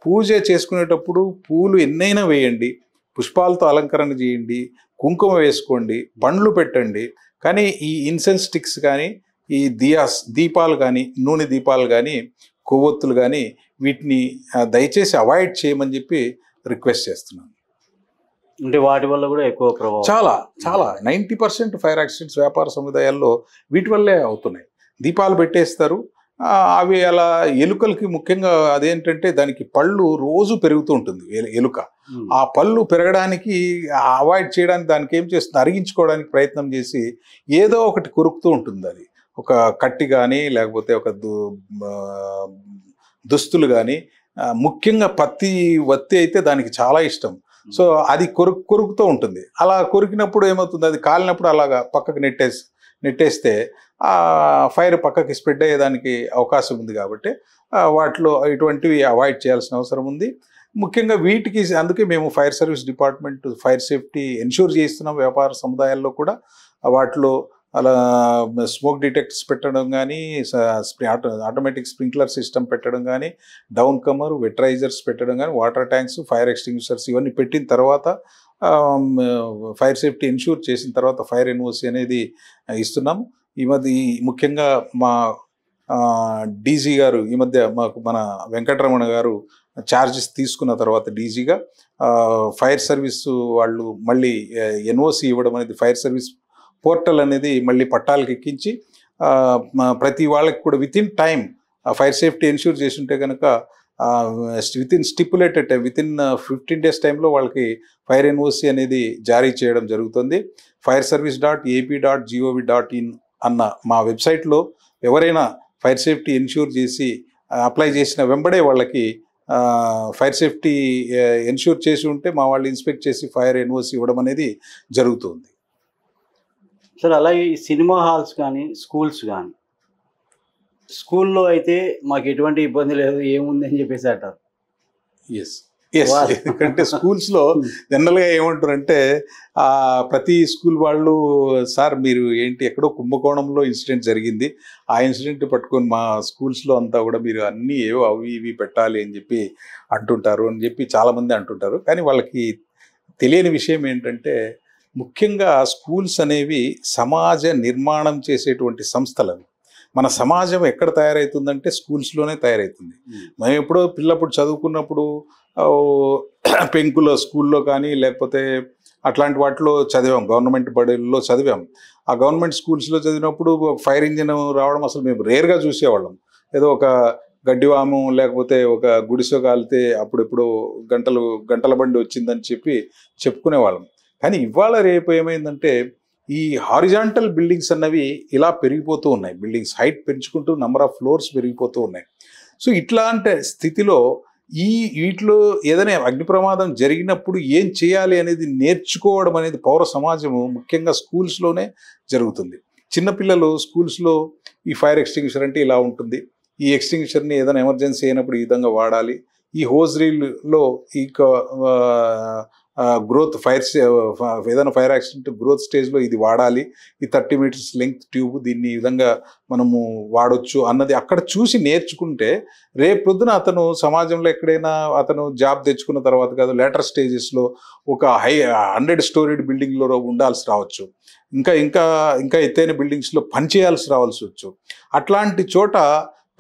పూజ చేసుకునేటప్పుడు పూలు ఎన్నైనా వేయండి, పుష్పాలతో అలంకరణ చేయండి, కుంకుమ వేసుకోండి, పండ్లు పెట్టండి. కానీ ఈ ఇన్సెన్స్ స్టిక్స్ కానీ, ఈ దీపాలు కానీ, నూనె దీపాలు కానీ, కొవ్వొత్తులు కానీ వీటిని దయచేసి అవాయిడ్ చేయమని చెప్పి రిక్వెస్ట్ చేస్తున్నాను. అంటే వాటి వల్ల కూడా ఎక్కువ ప్రభావం, చాలా 90% ఫైర్ యాక్సిడెంట్స్ వ్యాపార సముదాయాల్లో వీటి వల్లే అవుతున్నాయి. దీపాలు పెట్టేస్తారు, అవి అలా ఎలుకలకి ముఖ్యంగా అదేంటంటే దానికి పళ్ళు రోజు పెరుగుతూ ఉంటుంది ఎలుక. ఆ పళ్ళు పెరగడానికి అవాయిడ్ చేయడానికి దానికి ఏం చేస్తుంది, అరిగించుకోవడానికి ప్రయత్నం చేసి ఏదో ఒకటి కొరుకుతూ ఉంటుంది. అది ఒక కట్టి కానీ, లేకపోతే ఒక దుస్తులు కానీ, ముఖ్యంగా పత్తి వత్తి అయితే దానికి చాలా ఇష్టం. సో అది కొరుకుతూ ఉంటుంది. అలా కొరికినప్పుడు ఏమవుతుంది, అది కాలినప్పుడు అలాగా పక్కకు నెట్టేస్తే ఆ ఫైర్ పక్కకి స్ప్రెడ్ అయ్యేదానికి అవకాశం ఉంది. కాబట్టి వాటిలో ఇటువంటివి అవాయిడ్ చేయాల్సిన అవసరం ఉంది. ముఖ్యంగా వీటికి అందుకే మేము fire service department fire safety ensure చేస్తున్నాం. వ్యాపార సముదాయాల్లో కూడా వాటిలో అలా స్మోక్ డిటెక్టర్స్ పెట్టడం కానీ, ఆటోమేటిక్ స్ప్రింక్లర్ సిస్టమ్ పెట్టడం కానీ, డౌన్ కమర్ వెటరైజర్స్ పెట్టడం కానీ, వాటర్ ట్యాంక్స్, ఫైర్ ఎక్స్టింగ్విషర్స్ ఇవన్నీ పెట్టిన తర్వాత ఫైర్ సేఫ్టీ ఎన్ష్యూర్ చేసిన తర్వాత ఫైర్ ఎన్ఓసి అనేది ఇస్తున్నాము. ఈ మధ్య ముఖ్యంగా మా డీజీ గారు ఈ మధ్య మాకు మన వెంకటరమణ గారు ఛార్జెస్ తీసుకున్న తర్వాత డీజీగా ఫైర్ సర్వీస్ వాళ్ళు మళ్ళీ ఎన్ఓసి ఇవ్వడం అనేది, ఫైర్ సర్వీస్ పోర్టల్ అనేది మళ్ళీ పట్టాలకు ఎక్కించి ప్రతి వాళ్ళకి కూడా with in time fire safety ensure చేసి ఉంటే కనుక stipulated time with in 15 days టైంలో వాళ్ళకి ఫైర్ ఎన్ఓసి అనేది జారీ చేయడం జరుగుతుంది. fireservice.ap.gov.in అన్న మా వెబ్సైట్లో ఎవరైనా ఫైర్ సేఫ్టీ ఎన్ష్యూర్ చేసి అప్లై చేసిన వెంబడే వాళ్ళకి ఫైర్ సేఫ్టీ ఎన్ష్యూర్ చేసి ఉంటే మా వాళ్ళు ఇన్స్పెక్ట్ చేసి ఫైర్ ఎన్ఓసి ఇవ్వడం అనేది జరుగుతుంది. సార్ అలాగే ఈ సినిమా హాల్స్ కానీ స్కూల్స్ కానీ, స్కూల్లో అయితే మాకు ఎటువంటి ఇబ్బంది లేదు ఏముంది అని చెప్పేసి అంటారు. ఎందుకంటే స్కూల్స్లో జనరల్గా ఏమంటారంటే ప్రతి స్కూల్ వాళ్ళు సార్ మీరు ఏంటి ఎక్కడో కుంభకోణంలో ఇన్సిడెంట్ జరిగింది, ఆ ఇన్సిడెంట్ పట్టుకొని మా స్కూల్స్లో అంతా కూడా మీరు అన్నీ ఏవో అవి ఇవి పెట్టాలి అని చెప్పి అంటుంటారు అని చెప్పి చాలామంది అంటుంటారు. కానీ వాళ్ళకి తెలియని విషయం ఏంటంటే ముఖ్యంగా స్కూల్స్ అనేవి సమాజ నిర్మాణం చేసేటువంటి సంస్థలు. అవి మన సమాజం ఎక్కడ తయారవుతుందంటే స్కూల్స్లోనే తయారవుతుంది. మేము ఎప్పుడో పిల్లప్పుడు చదువుకున్నప్పుడు పెంకులో స్కూల్లో కానీ లేకపోతే అట్లాంటి వాటిలో చదివాం, గవర్నమెంట్ బడుల్లో చదివాం. ఆ గవర్నమెంట్ స్కూల్స్లో చదివినప్పుడు ఫైర్ ఇంజిన్ రావడం అసలు మేము రేర్గా చూసేవాళ్ళం. ఏదో ఒక గడ్డివాము లేకపోతే ఒక గుడిసె కాలితే అప్పుడెప్పుడు గంటల బండి వచ్చిందని చెప్పి చెప్పుకునేవాళ్ళం. కానీ ఇవాళ రేపు ఏమైందంటే ఈ హారిజాంటల్ బిల్డింగ్స్ అన్నవి ఇలా పెరిగిపోతూ ఉన్నాయి. బిల్డింగ్స్ హైట్ పెంచుకుంటూ నెంబర్ ఆఫ్ ఫ్లోర్స్ పెరిగిపోతూ ఉన్నాయి. సో ఇట్లాంటి స్థితిలో వీటిలో ఏదైనా అగ్ని ప్రమాదం జరిగినప్పుడు ఏం చేయాలి అనేది నేర్చుకోవడం అనేది పౌర సమాజము ముఖ్యంగా స్కూల్స్లోనే జరుగుతుంది. చిన్నపిల్లలు స్కూల్స్లో ఈ ఫైర్ ఎక్స్టింగ్విషర్ అంటే ఇలా ఉంటుంది, ఈ ఎక్స్టింగ్విషర్ని ఏదైనా ఎమర్జెన్సీ అయినప్పుడు ఈ విధంగా వాడాలి, ఈ హోజ్ రీల్లో ఈ గ్రోత్ ఏదైనా ఫైర్ యాక్సిడెంట్ గ్రోత్ స్టేజ్లో ఇది వాడాలి, ఈ 30 meters లెంగ్త్ ట్యూబ్ దీన్ని ఈ విధంగా మనము వాడొచ్చు అన్నది అక్కడ చూసి నేర్చుకుంటే రేపు పొద్దున అతను సమాజంలో ఎక్కడైనా అతను జాబ్ తెచ్చుకున్న తర్వాత కాదు లేటర్ స్టేజెస్లో ఒక 100 storeyed బిల్డింగ్లో ఉండాల్సి రావచ్చు, ఇంకా ఎత్తైన బిల్డింగ్స్లో పనిచేయాల్సి రావాల్సి వచ్చు. అట్లాంటి చోట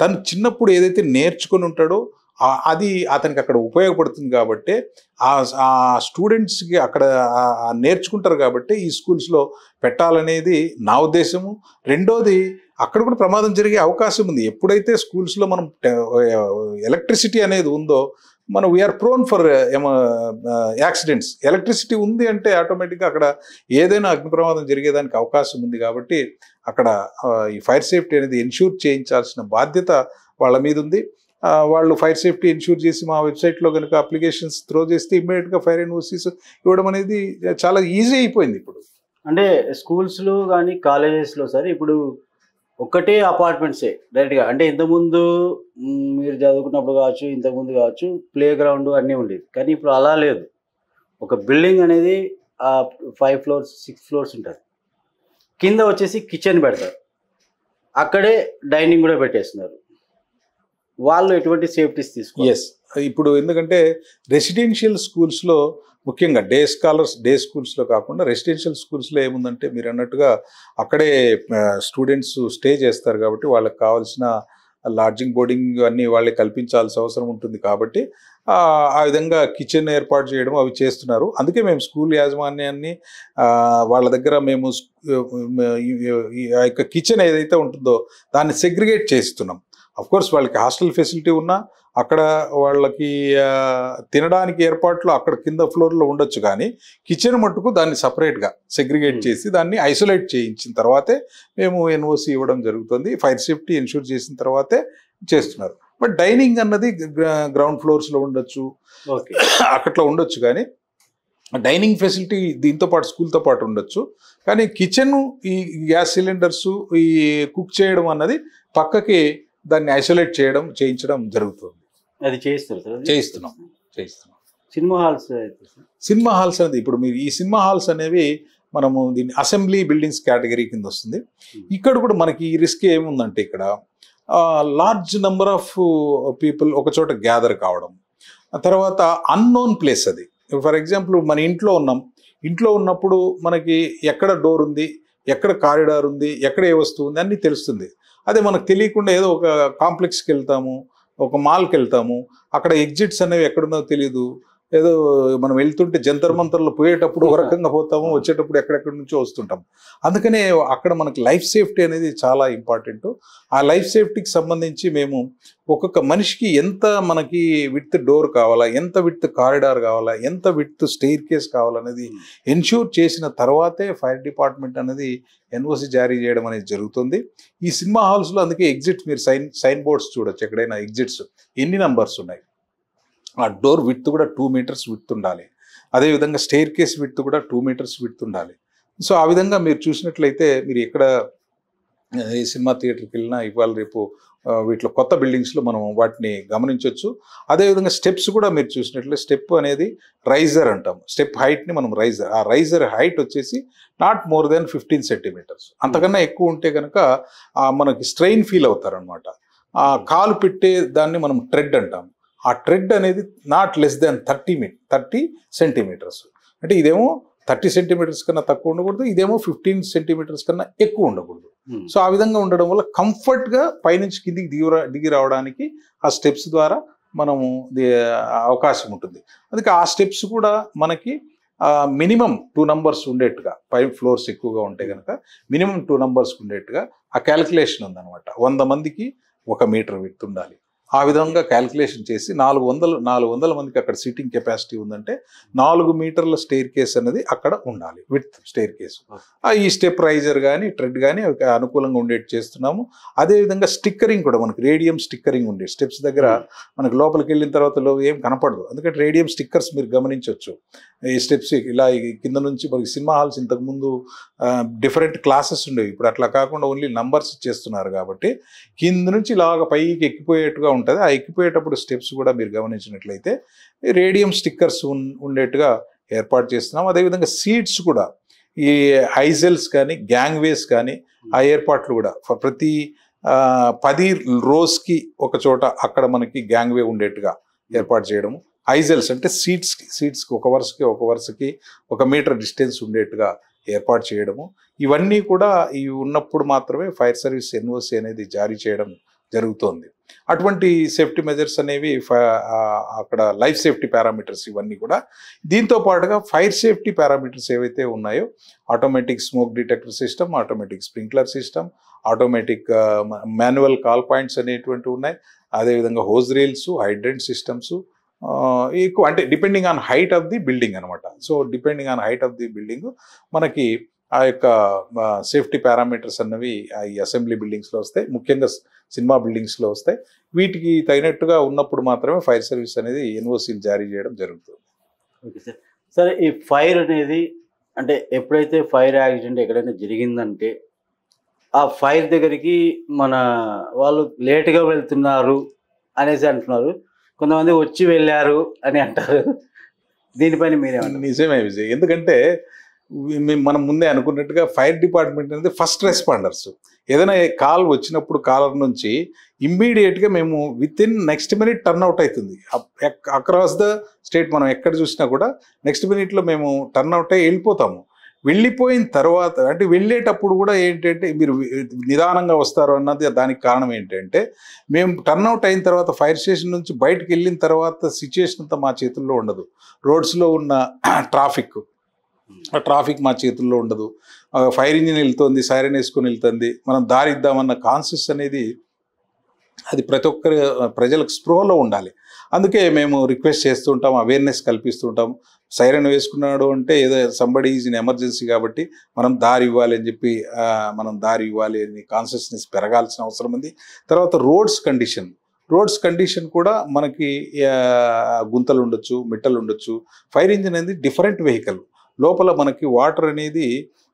తను చిన్నప్పుడు ఏదైతే నేర్చుకుని ఉంటాడో అది అతనికి అక్కడ ఉపయోగపడుతుంది. కాబట్టి ఆ స్టూడెంట్స్కి అక్కడ నేర్చుకుంటారు కాబట్టి ఈ స్కూల్స్లో పెట్టాలనేది నా ఉద్దేశము. రెండోది అక్కడ కూడా ప్రమాదం జరిగే అవకాశం ఉంది. ఎప్పుడైతే స్కూల్స్లో మనం ఎలక్ట్రిసిటీ అనేది ఉందో మనం we are prone for accidents. Electricity ఉంది అంటే ఆటోమేటిక్గా అక్కడ ఏదైనా అగ్ని ప్రమాదం జరిగేదానికి అవకాశం ఉంది. కాబట్టి అక్కడ ఈ ఫైర్ సేఫ్టీ అనేది ఎన్ష్యూర్ చేయించాల్సిన బాధ్యత వాళ్ళ మీద ఉంది. వాళ్ళు ఫైర్ సేఫ్టీ ఎన్ష్యూర్ చేసి మా వెబ్సైట్లో కనుక అప్లికేషన్స్ త్రో చేస్తే ఇమ్మీడియట్గా ఫైర్ ఎన్ఓసీస్ ఇవ్వడం అనేది చాలా ఈజీ అయిపోయింది. ఇప్పుడు అంటే స్కూల్స్లో కానీ కాలేజెస్లో సార్ ఇప్పుడు ఒకటే అపార్ట్మెంట్సే డైరెక్ట్గా, అంటే ఇంతకుముందు మీరు చదువుకున్నప్పుడు కావచ్చు, ఇంతకుముందు కావచ్చు ప్లే గ్రౌండ్ అన్నీ ఉండేది. కానీ ఇప్పుడు అలా లేదు. ఒక బిల్డింగ్ అనేది 5 floors 6 floors ఉంటుంది. కింద వచ్చేసి కిచెన్ పెడతారు, అక్కడే డైనింగ్ కూడా పెట్టేస్తున్నారు. వాళ్ళు ఎటువంటి సేఫ్టీస్ తీసుకోవాలి? ఇప్పుడు ఎందుకంటే రెసిడెన్షియల్ స్కూల్స్లో ముఖ్యంగా డే స్కూల్స్లో కాకుండా రెసిడెన్షియల్ స్కూల్స్లో ఏముందంటే మీరు అన్నట్టుగా అక్కడే స్టూడెంట్స్ స్టే చేస్తారు కాబట్టి వాళ్ళకి కావాల్సిన లాడ్జింగ్ బోర్డింగ్ అన్నీ వాళ్ళకి కల్పించాల్సిన అవసరం ఉంటుంది. కాబట్టి ఆ విధంగా కిచెన్ ఏర్పాటు చేయడం అవి చేస్తున్నారు. అందుకే మేము స్కూల్ యాజమాన్యాన్ని వాళ్ళ దగ్గర మేము ఆ యొక్క కిచెన్ ఏదైతే ఉంటుందో దాన్ని సెగ్రిగేట్ చేస్తున్నాం. అఫ్కోర్స్ వాళ్ళకి హాస్టల్ ఫెసిలిటీ ఉన్నా అక్కడ వాళ్ళకి తినడానికి ఏర్పాట్లు అక్కడ కింద ఫ్లోర్లో ఉండొచ్చు, కానీ కిచెన్ మట్టుకు దాన్ని సపరేట్గా సెగ్రిగేట్ చేసి దాన్ని ఐసోలేట్ చేయించిన తర్వాతే మేము ఎన్ఓసి ఇవ్వడం జరుగుతుంది. ఫైర్ సేఫ్టీ ఎన్ష్యూర్ చేసిన తర్వాతే చేస్తున్నారు. బట్ డైనింగ్ అన్నది గ్రౌండ్ ఫ్లోర్స్లో ఉండొచ్చు, అక్కట్లో ఉండొచ్చు, కానీ డైనింగ్ ఫెసిలిటీ దీంతో పాటు స్కూల్తో పాటు ఉండొచ్చు. కానీ కిచెన్ ఈ గ్యాస్ సిలిండర్స్ ఈ కుక్ చేయడం అన్నది పక్కకి దాన్ని ఐసోలేట్ చేయించడం జరుగుతుంది. అది చేయిస్తున్నాం. చేయిస్తున్నాం. సినిమా హాల్స్ అయితే సార్? సినిమా హాల్స్ అనేది ఇప్పుడు మీరు ఈ సినిమా హాల్స్ అనేవి మనము దీన్ని అసెంబ్లీ బిల్డింగ్స్ కేటగిరీ కింద వస్తుంది. ఇక్కడ కూడా మనకి ఈ రిస్క్ ఏముందంటే ఇక్కడ లార్జ్ నెంబర్ ఆఫ్ పీపుల్ ఒక చోట గ్యాదర్ కావడం, తర్వాత అన్నోన్ ప్లేస్ అది. ఫర్ ఎగ్జాంపుల్ మన ఇంట్లో ఉన్నాం, ఇంట్లో ఉన్నప్పుడు మనకి ఎక్కడ డోర్ ఉంది, ఎక్కడ కారిడార్ ఉంది, ఎక్కడ ఏ వస్తువు ఉంది అన్నీ తెలుస్తుంది. అదే మనకు తెలియకుండా ఏదో ఒక కాంప్లెక్స్కి వెళ్తాము, ఒక మాల్కి వెళ్తాము, అక్కడ ఎగ్జిట్స్ అనేవి ఎక్కడున్నో తెలియదు. ఏదో మనం వెళ్తుంటే జంతర్ మంతర్లో పోయేటప్పుడు ఒక రకంగా పోతాము, వచ్చేటప్పుడు ఎక్కడెక్కడి నుంచో వస్తుంటాం. అందుకనే అక్కడ మనకి లైఫ్ సేఫ్టీ అనేది చాలా ఇంపార్టెంట్. ఆ లైఫ్ సేఫ్టీకి సంబంధించి మేము ఒక్కొక్క మనిషికి ఎంత మనకి విత్ డోర్ కావాలా, ఎంత విత్ కారిడార్ కావాలా, ఎంత విత్ స్టెయిర్ కేస్ కావాలనేది ఎన్ష్యూర్ చేసిన తర్వాతే ఫైర్ డిపార్ట్మెంట్ అనేది ఎన్ఓసి జారీ చేయడం అనేది జరుగుతుంది. ఈ సినిమా హాల్స్లో అందుకే ఎగ్జిట్స్ మీరు సైన్ బోర్డ్స్ చూడొచ్చు, ఎక్కడైనా ఎగ్జిట్స్ ఎన్ని నంబర్స్ ఉన్నాయి. ఆ డోర్ విడ్త్ కూడా 2 మీటర్స్ విడ్త్ ఉండాలి. అదేవిధంగా స్టెయిర్ కేస్ విడ్త్ కూడా 2 మీటర్స్ విడ్త్ ఉండాలి. సో ఆ విధంగా మీరు చూసినట్లయితే మీరు ఎక్కడ ఈ సినిమా థియేటర్కి వెళ్ళినా ఇవాళ రేపు వీటిలో కొత్త బిల్డింగ్స్లో మనం వాటిని గమనించవచ్చు. అదేవిధంగా స్టెప్స్ కూడా మీరు చూసినట్లయితే స్టెప్ అనేది రైజర్ అంటాం. స్టెప్ హైట్ని మనం రైజర్, ఆ రైజర్ హైట్ వచ్చేసి నాట్ మోర్ దెన్ 15 సెంటీమీటర్స్. అంతకన్నా ఎక్కువ ఉంటే కనుక మనకి స్ట్రెయిన్ ఫీల్ అవుతారనమాట. ఆ కాలు పెట్టే దాన్ని మనం ట్రెడ్ అంటాం. ఆ ట్రెడ్ అనేది నాట్ లెస్ దాన్ 30 సెంటీమీటర్స్. అంటే ఇదేమో 30 సెంటీమీటర్స్ కన్నా తక్కువ ఉండకూడదు, ఇదేమో 15 సెంటీమీటర్స్ కన్నా ఎక్కువ ఉండకూడదు. సో ఆ విధంగా ఉండడం వల్ల కంఫర్ట్గా పైనుంచి కిందికి దిగి రావడానికి ఆ స్టెప్స్ ద్వారా మనము అవకాశం ఉంటుంది. అందుకే ఆ స్టెప్స్ కూడా మనకి మినిమం 2 నంబర్స్ ఉండేట్టుగా, 5 ఫ్లోర్స్ ఎక్కువగా ఉంటే కనుక మినిమం 2 నంబర్స్ ఉండేట్టుగా ఆ క్యాలిక్యులేషన్ ఉందన్నమాట. 100 మందికి 1 మీటర్ విడ్త్ ఉండాలి. ఆ విధంగా క్యాలిక్యులేషన్ చేసి 400 మందికి అక్కడ సీటింగ్ కెపాసిటీ ఉందంటే 4 మీటర్ల స్టెయిర్ కేస్ అనేది అక్కడ ఉండాలి, విత్ స్టెయిర్ కేసు. ఈ స్టెప్ రైజర్ కానీ ట్రెడ్ కానీ అనుకూలంగా ఉండేట్టు చేస్తున్నాము. అదేవిధంగా స్టిక్కరింగ్ కూడా మనకి రేడియం స్టిక్కరింగ్ ఉండే స్టెప్స్ దగ్గర మనకి లోపలికి వెళ్ళిన తర్వాత ఏం కనపడదు. అందుకని రేడియం స్టిక్కర్స్ మీరు గమనించవచ్చు. ఈ స్టెప్స్ ఇలా కింద నుంచి మనకి సినిమా హాల్స్ ఇంతకుముందు డిఫరెంట్ క్లాసెస్ ఉండేవి, ఇప్పుడు అట్లా కాకుండా ఓన్లీ నంబర్స్ ఇచ్చేస్తున్నారు కాబట్టి కింద నుంచి ఇలాగ పైకి ఎక్కిపోయేట్టుగా ఉంటుంది. ఆ ఎక్కిపోయేటప్పుడు స్టెప్స్ కూడా మీరు గమనించినట్లయితే రేడియం స్టిక్కర్స్ ఉండేట్టుగా ఏర్పాటు చేస్తున్నాం. అదేవిధంగా సీట్స్ కూడా ఈ ఐజెల్స్ కానీ గ్యాంగ్వేస్ కానీ ఆ ఏర్పాట్లు కూడా ప్రతి 10 రోస్కి ఒక చోట అక్కడ మనకి గ్యాంగ్వే ఉండేట్టుగా ఏర్పాటు చేయడము. ఐజెల్స్ అంటే సీట్స్కి ఒక వరుసకి 1 మీటర్ డిస్టెన్స్ ఉండేట్టుగా ఏర్పాటు చేయడము. ఇవన్నీ కూడా ఇవి ఉన్నప్పుడు మాత్రమే ఫైర్ సర్వీస్ ఎన్ఓసి అనేది జారీ చేయడం జరుగుతోంది. అటువంటి సేఫ్టీ మెజర్స్ అనేవి అక్కడ లైఫ్ సేఫ్టీ పారామీటర్స్ ఇవన్నీ కూడా. దీంతో పాటుగా ఫైర్ సేఫ్టీ పారామీటర్స్ ఏవైతే ఉన్నాయో automatic smoke detector system, automatic sprinkler system, automatic manual call points అనేటువంటివి ఉన్నాయి. అదేవిధంగా హోజ్ రీల్స్, హైడ్రెంట్ సిస్టమ్స్ ఎక్కువ, అంటే depending on height of the building అనమాట. So depending on height of the building మనకి ఆ యొక్క సేఫ్టీ పారామీటర్స్ అన్నవి ఈ అసెంబ్లీ బిల్డింగ్స్లో వస్తాయి, ముఖ్యంగా సినిమా బిల్డింగ్స్లో వస్తాయి. వీటికి తగినట్టుగా ఉన్నప్పుడు మాత్రమే ఫైర్ సర్వీస్ అనేది ఎన్ఓసీలు జారీ చేయడం జరుగుతుంది. Okay sir. సరే, ఈ ఫైర్ అనేది అంటే ఎప్పుడైతే ఫైర్ యాక్సిడెంట్ ఎక్కడైనా జరిగిందంటే ఆ ఫైర్ దగ్గరికి మన వాళ్ళు లేట్గా వెళ్తున్నారు అనేసి అంటున్నారు, కొంతమంది వచ్చి వెళ్ళారు అని అంటారు. దీనిపైన మీరేమంటారు? నిజమే విజయ్, ఎందుకంటే మనం ముందే అనుకున్నట్టుగా ఫైర్ డిపార్ట్మెంట్ అనేది ఫస్ట్ రెస్పాండర్స్. ఏదైనా కాల్ వచ్చినప్పుడు కాలర్ నుంచి ఇమ్మీడియట్గా మేము within next minute turnout అవుతుంది. అక్రాస్ ద స్టేట్ మనం ఎక్కడ చూసినా కూడా నెక్స్ట్ మినిట్లో మేము టర్న్అవుట్ అయ్యి వెళ్ళిపోతాము. వెళ్ళిపోయిన తర్వాత అంటే వెళ్ళేటప్పుడు కూడా ఏంటంటే మీరు నిదానంగా వస్తారు అన్నది దానికి కారణం ఏంటంటే మేము టర్న్అవుట్ అయిన తర్వాత ఫైర్ స్టేషన్ నుంచి బయటకు వెళ్ళిన తర్వాత సిచ్యుయేషన్ అంతా మా చేతుల్లో ఉండదు. రోడ్స్లో ఉన్న ట్రాఫిక్ మా చేతుల్లో ఉండదు. ఫైర్ ఇంజిన్ వెళ్తుంది, సైరన్ వేసుకొని వెళ్తుంది, మనం దారి ఇద్దామన్న కాన్షియస్ అనేది అది ప్రతి ఒక్కరి ప్రజలకు స్పృహలో ఉండాలి. అందుకే మేము రిక్వెస్ట్ చేస్తుంటాం, అవేర్నెస్ కల్పిస్తుంటాం. సైరన్ వేసుకున్నాడు అంటే ఏదో సంబడి ఈజ్ ఇన్ ఎమర్జెన్సీ కాబట్టి మనం దారి ఇవ్వాలి అని చెప్పి దారి ఇవ్వాలి అని కాన్షియస్నెస్ పెరగాల్సిన అవసరం ఉంది. తర్వాత రోడ్స్ కండిషన్ కూడా మనకి గుంతలు ఉండొచ్చు, మిట్టలు ఉండొచ్చు. ఫైర్ ఇంజిన్ అనేది డిఫరెంట్ వెహికల్, లోపల మనకి వాటర్ అనేది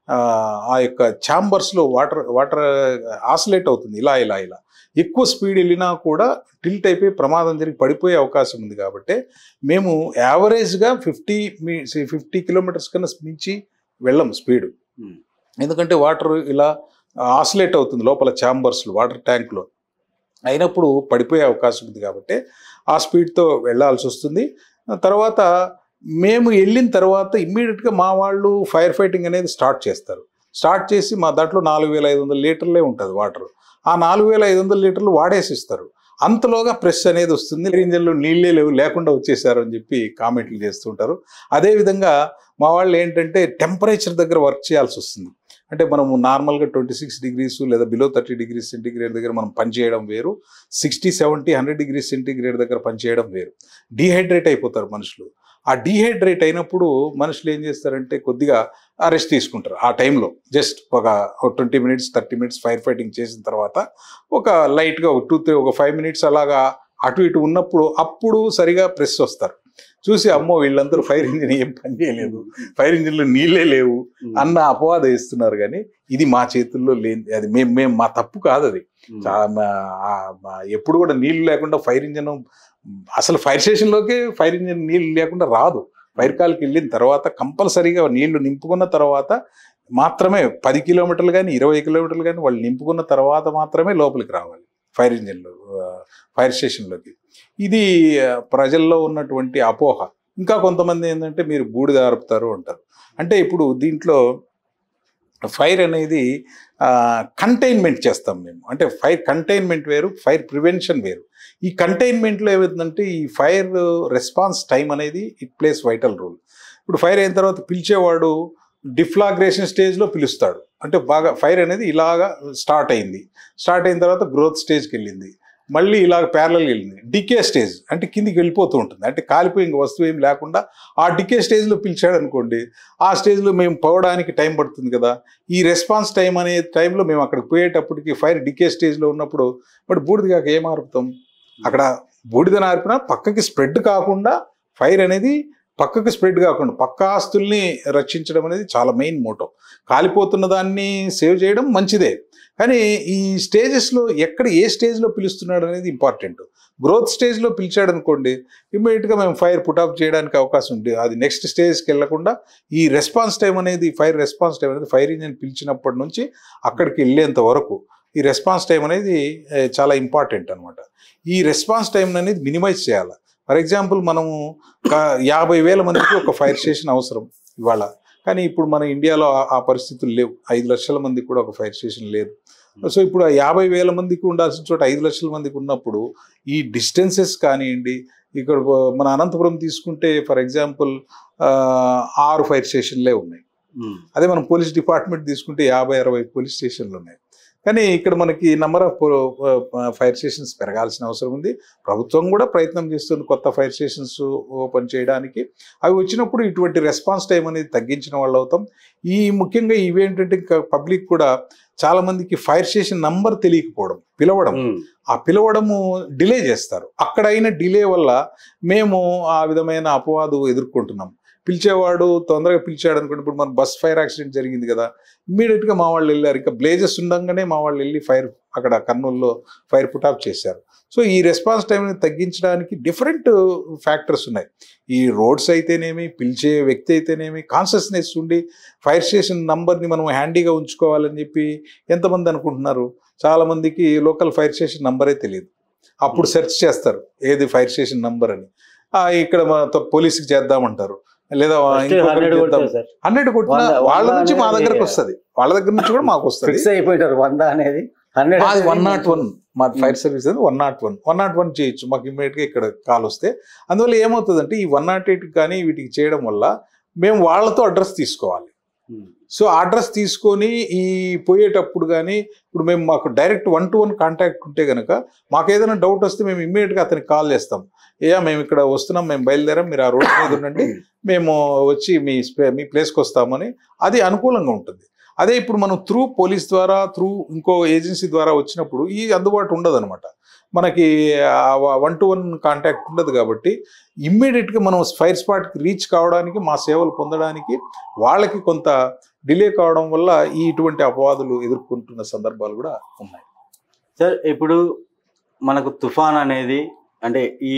ఆ యొక్క ఛాంబర్స్లో వాటర్ ఆసిలేట్ అవుతుంది, ఇలా ఇలా ఇలా ఎక్కువ స్పీడ్ వెళ్ళినా కూడా టిల్ట్ అయిపోయి ప్రమాదం జరిగి పడిపోయే అవకాశం ఉంది. కాబట్టి మేము యావరేజ్గా 50 కిలోమీటర్స్ కన్నా మించి వెళ్ళం స్పీడ్. ఎందుకంటే వాటర్ ఇలా ఆసిలేట్ అవుతుంది లోపల ఛాంబర్స్లో, వాటర్ ట్యాంక్లో అయినప్పుడు పడిపోయే అవకాశం ఉంది. కాబట్టి ఆ స్పీడ్తో వెళ్ళాల్సి వస్తుంది. తర్వాత మేము వెళ్ళిన తర్వాత ఇమ్మీడియట్గా మా వాళ్ళు ఫైర్ ఫైటింగ్ అనేది స్టార్ట్ చేసి మా దాంట్లో 4500 లీటర్లే ఉంటుంది వాటర్. ఆ 4500 లీటర్లు వాడేసి ఇస్తారు. అంతలోగా ప్రెస్ అనేది వస్తుంది, ఇంజన్లో నీళ్ళే లేకుండా వచ్చేసారు అని చెప్పి కామెంట్లు చేస్తుంటారు. అదేవిధంగా మా వాళ్ళు ఏంటంటే టెంపరేచర్ దగ్గర వర్క్ చేయాల్సి వస్తుంది. అంటే మనము నార్మల్గా 26 degrees లేదా బిలో 30 degrees సెంటీగ్రేడ్ దగ్గర మనం పనిచేయడం వేరు, 60, 70, 100 degrees సెంటీగ్రేడ్ దగ్గర పనిచేయడం వేరు. డీహైడ్రేట్ అయిపోతారు మనుషులు. ఆ డీహైడ్రేట్ అయినప్పుడు మనుషులు ఏం చేస్తారంటే కొద్దిగా రెస్ట్ తీసుకుంటారు. ఆ టైంలో జస్ట్ ఒక 20 minutes 30 minutes ఫైర్ ఫైటింగ్ చేసిన తర్వాత ఒక లైట్గా ఒక 5 minutes అలాగా అటు ఇటు ఉన్నప్పుడు అప్పుడు సరిగా ప్రెస్ వస్తారు. చూసి అమ్మో వీళ్ళందరూ ఫైర్ ఇంజిన్ ఏం పని చేయలేదు, ఫైర్ ఇంజిన్లో నీళ్ళే లేవు అన్న అపవాదం ఇస్తున్నారు. కానీ ఇది మా చేతుల్లో లేని, అది మేము మా తప్పు కాదు. అది ఎప్పుడు కూడా నీళ్ళు లేకుండా ఫైర్ ఇంజిన్, అసలు ఫైర్ స్టేషన్లోకే ఫైర్ ఇంజిన్ నీళ్ళు లేకుండా రాదు. ఫైర్ కాల్కి వెళ్ళిన తర్వాత కంపల్సరీగా నీళ్లు నింపుకున్న తర్వాత మాత్రమే 10 కిలోమీటర్లు కానీ 20 కిలోమీటర్లు కానీ వాళ్ళు నింపుకున్న తర్వాత మాత్రమే లోపలికి రావాలి ఫైర్ ఇంజిన్లో, ఫైర్ స్టేషన్లోకి. ఇది ప్రజల్లో ఉన్నటువంటి అపోహ. ఇంకా కొంతమంది ఏంటంటే మీరు బూడిద ఆర్పుతారు అంటారు. అంటే ఇప్పుడు దీంట్లో ఫైర్ అనేది కంటైన్మెంట్ చేస్తాం మేము. అంటే ఫైర్ కంటైన్మెంట్ వేరు, ఫైర్ ప్రివెన్షన్ వేరు. ఈ కంటైన్మెంట్లో ఏమవుతుందంటే ఈ ఫైర్ రెస్పాన్స్ టైం అనేది ఇట్ ప్లేస్ వైటల్ రోల్. ఇప్పుడు ఫైర్ అయిన తర్వాత పిలిచేవాడు డిఫ్లాగ్రేషన్ స్టేజ్లో పిలుస్తాడు. అంటే బాగా ఫైర్ అనేది ఇలాగా స్టార్ట్ అయిన తర్వాత గ్రోత్ స్టేజ్కి వెళ్ళింది, మళ్ళీ ఇలాగ ప్యారలల్ వెళ్ళింది, డికే స్టేజ్ అంటే కిందికి వెళ్ళిపోతూ ఉంటుంది. అంటే కాలిపోయి ఇంక వస్తువు ఏం లేకుండా ఆ డికే స్టేజ్లో పిలిచాడు అనుకోండి, ఆ స్టేజ్లో మేము పోవడానికి టైం పడుతుంది కదా. ఈ రెస్పాన్స్ టైం అనే టైంలో మేము అక్కడికి పోయేటప్పటికి ఫైర్ డికే స్టేజ్లో ఉన్నప్పుడు బట్ బూడిద కాక ఏం ఆర్పుతాం? అక్కడ బూడిదని ఆర్పినా పక్కకి స్ప్రెడ్ కాకుండా, ఫైర్ అనేది పక్కకి స్ప్రెడ్ కాకుండా పక్క ఆస్తుల్ని రక్షించడం అనేది చాలా మెయిన్ మోటో. కాలిపోతున్న దాన్ని సేవ్ చేయడం మంచిదే, కానీ ఈ స్టేజెస్లో ఏ స్టేజ్లో పిలుస్తున్నాడు అనేది ఇంపార్టెంట్. గ్రోత్ స్టేజ్లో పిలిచాడు అనుకోండి, ఇమ్మీడియట్గా మేము ఫైర్ పుట్ ఆఫ్ చేయడానికి అవకాశం ఉంది. అది నెక్స్ట్ స్టేజ్కి వెళ్లకుండా ఈ రెస్పాన్స్ టైం అనేది, ఫైర్ రెస్పాన్స్ టైం అనేది ఫైర్ ఇంజిన్ పిలిచినప్పటి నుంచి అక్కడికి వెళ్ళేంత వరకు ఈ రెస్పాన్స్ టైం అనేది చాలా ఇంపార్టెంట్ అనమాట. ఈ రెస్పాన్స్ టైం అనేది మినిమైజ్ చేయాలి. ఫర్ ఎగ్జాంపుల్ మనము 50,000 మందికి ఒక ఫైర్ స్టేషన్ అవసరం ఇవాళ, కానీ ఇప్పుడు మన ఇండియాలో ఆ పరిస్థితులు లేవు. 5 లక్షల మందికి కూడా ఒక ఫైర్ స్టేషన్ లేదు. సో ఇప్పుడు 50,000 మందికి ఉండాల్సిన చోట 5 లక్షల మందికి ఉన్నప్పుడు ఈ డిస్టెన్సెస్ కానివ్వండి, ఇక్కడ మన అనంతపురం తీసుకుంటే ఫర్ ఎగ్జాంపుల్ 6 ఫైర్ స్టేషన్లే ఉన్నాయి. అదే మనం పోలీస్ డిపార్ట్మెంట్ తీసుకుంటే 50-60 పోలీస్ స్టేషన్లు ఉన్నాయి. కానీ ఇక్కడ మనకి నెంబర్ ఆఫ్ ఫైర్ స్టేషన్స్ పెరగాల్సిన అవసరం ఉంది. ప్రభుత్వం కూడా ప్రయత్నం చేస్తుంది కొత్త ఫైర్ స్టేషన్స్ ఓపెన్ చేయడానికి. అవి వచ్చినప్పుడు ఇటువంటి రెస్పాన్స్ టైం అనేది తగ్గించిన వాళ్ళు అవుతాం. ముఖ్యంగా ఇవేంటంటే ఇంకా పబ్లిక్ కూడా చాలా మందికి ఫైర్ స్టేషన్ నంబర్ తెలియకపోవడం, పిలవడము డిలే చేస్తారు. అక్కడైన డిలే వల్ల మేము ఆ విధమైన అపవాదు ఎదుర్కొంటున్నాం. పిలిచేవాడు తొందరగా పిలిచాడు అనుకోండి. ఇప్పుడు మన బస్ ఫైర్ యాక్సిడెంట్ జరిగింది కదా, ఇమ్మీడియట్గా మా వాళ్ళు వెళ్ళారు. ఇంకా బ్లేజెస్ ఉండగానే మా వాళ్ళు వెళ్ళి ఫైర్ అక్కడ కర్నూలులో ఫైర్ పుట్ ఆఫ్ చేశారు. సో ఈ రెస్పాన్స్ టైంని తగ్గించడానికి డిఫరెంట్ ఫ్యాక్టర్స్ ఉన్నాయి. ఈ రోడ్స్ అయితేనేమి, పిలిచే వ్యక్తి అయితేనేమి, కాన్షియస్నెస్ ఉండి ఫైర్ స్టేషన్ నంబర్ని మనం హ్యాండీగా ఉంచుకోవాలని చెప్పి ఎంతమంది అనుకుంటున్నారు? చాలామందికి లోకల్ ఫైర్ స్టేషన్ నంబరే తెలియదు. అప్పుడు సెర్చ్ చేస్తారు ఏది ఫైర్ స్టేషన్ నంబర్ అని. ఇక్కడ పోలీసుకి చేద్దామంటారు, లేదా 100 కొట్టినా వాళ్ళ నుంచి మా దగ్గరకు వస్తుంది, వాళ్ళ దగ్గర నుంచి కూడా మాకు వస్తుంది. 101 మా ఫైర్ సర్వీస్ అనేది 101 చేయొచ్చు మాకు ఇమ్మీడియట్గా ఇక్కడ కాల్ వస్తే. అందువల్ల ఏమవుతుందంటే ఈ 108 కానీ వీటికి చేయడం వల్ల మేము వాళ్ళతో అడ్రస్ తీసుకోవాలి. సో అడ్రస్ తీసుకొని ఈ పోయేటప్పుడు కానీ ఇప్పుడు మాకు డైరెక్ట్ 1-to-1 కాంటాక్ట్ ఉంటే కనుక మాకు ఏదైనా డౌట్ వస్తే మేము ఇమ్మీడియట్గా అతనికి కాల్ చేస్తాం. మేము ఇక్కడ వస్తున్నాం, మేము బయలుదేరాం, మీరు ఆ రోడ్డు మీద ఉండండి, మేము వచ్చి మీ ప్లేస్కి వస్తామని. అది అనుకూలంగా ఉంటుంది. అదే ఇప్పుడు మనం త్రూ పోలీస్ ద్వారా త్రూ ఇంకో ఏజెన్సీ ద్వారా వచ్చినప్పుడు ఈ అందుబాటు ఉండదు అనమాట. మనకి 1-to-1 కాంటాక్ట్ ఉండదు కాబట్టి ఇమ్మీడియట్గా మనం ఫైర్ స్పాట్కి రీచ్ కావడానికి, మా సేవలు పొందడానికి వాళ్ళకి కొంత డిలే కావడం వల్ల ఇటువంటి అపవాదులు ఎదుర్కొంటున్న సందర్భాలు కూడా ఉన్నాయి. సార్ ఇప్పుడు మనకు తుఫాన్ అనేది అంటే ఈ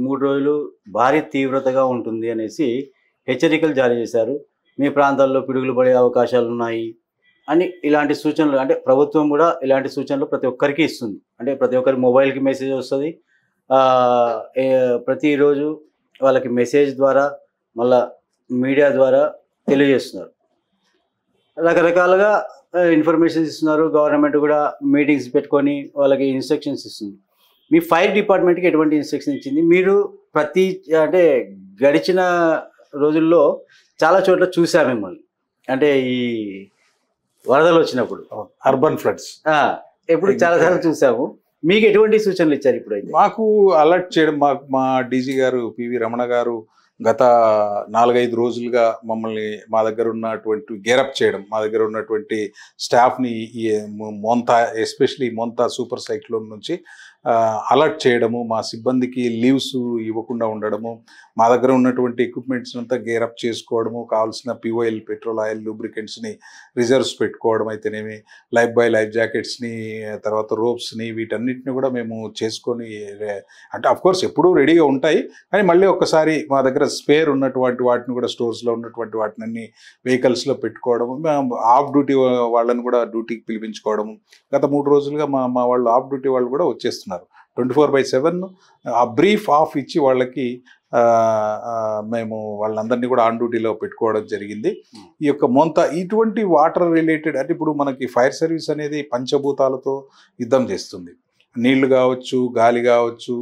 3 రోజులు భారీ తీవ్రతగా ఉంటుంది అనేసి హెచ్చరికలు జారీ చేశారు. మీ ప్రాంతాల్లో పిడుగులు పడే అవకాశాలు ఉన్నాయి అని ఇలాంటి సూచనలు, అంటే ప్రభుత్వం కూడా ఇలాంటి సూచనలు ప్రతి ఒక్కరికి ఇస్తుంది. అంటే ప్రతి ఒక్కరి మొబైల్కి మెసేజ్ వస్తుంది, ప్రతిరోజు వాళ్ళకి మెసేజ్ ద్వారా మళ్ళా మీడియా ద్వారా తెలియజేస్తున్నారు. రకరకాలుగా ఇన్ఫర్మేషన్స్ ఇస్తున్నారు. గవర్నమెంట్ కూడా మీటింగ్స్ పెట్టుకొని వాళ్ళకి ఇన్స్ట్రక్షన్స్ ఇస్తుంది. మీ ఫైర్ డిపార్ట్మెంట్కి ఎటువంటి ఇన్స్ట్రక్షన్ ఇచ్చింది? మీరు అంటే గడిచిన రోజుల్లో చాలా చోట్ల చూసా మిమ్మల్ని, అంటే ఈ వరదలు వచ్చినప్పుడు అర్బన్ ఫ్లడ్స్ ఎప్పుడు చాలాసార్లు చూసాము. మీకు ఎటువంటి సూచనలు ఇచ్చారు? ఇప్పుడైతే మాకు అలర్ట్ చేయడం, మా డీజీ గారు పివి రమణ గారు గత 4-5 రోజులుగా మమ్మల్ని మా దగ్గర ఉన్నటువంటి గేరప్ చేయడం, మా దగ్గర ఉన్నటువంటి స్టాఫ్ని ఈ Montha, especially Montha super cyclone నుంచి అలర్ట్ చేయడము, మా సిబ్బందికి లీవ్స్ ఇవ్వకుండా ఉండడము, మా దగ్గర ఉన్నటువంటి ఎక్విప్మెంట్స్ అంతా గేరప్ చేసుకోవడము, కావాల్సిన పిఓఎల్, పెట్రోల్ ఆయిల్, లూబ్రికెంట్స్ని రిజర్వ్స్ పెట్టుకోవడం అయితేనేమి, లైఫ్ బాయ్ లైఫ్ జాకెట్స్ని, తర్వాత రోప్స్ని, వీటన్నిటిని కూడా మేము చేసుకొని, అంటే అఫ్కోర్స్ ఎప్పుడూ రెడీగా ఉంటాయి కానీ మళ్ళీ ఒకసారి మా దగ్గర స్పేర్ ఉన్నటువంటి వాటిని కూడా, స్టోర్స్లో ఉన్నటువంటి వాటిని అన్ని వెహికల్స్లో పెట్టుకోవడము, ఆఫ్ డ్యూటీ వాళ్ళని కూడా డ్యూటీకి పిలిపించుకోవడము. గత 3 రోజులుగా మా వాళ్ళు ఆఫ్ డ్యూటీ వాళ్ళు కూడా వచ్చేస్తున్నారు. 24/7 ఆ బ్రీఫ్ ఆఫ్ ఇచ్చి వాళ్ళకి మేము వాళ్ళందరినీ కూడా ఆన్ డ్యూటీలో పెట్టుకోవడం జరిగింది. ఈ యొక్క ఇటువంటి వాటర్ రిలేటెడ్, అంటే ఇప్పుడు మనకి ఫైర్ సర్వీస్ అనేది పంచభూతాలతో యుద్ధం చేస్తుంది. నీళ్లు కావచ్చు, గాలి కావచ్చు,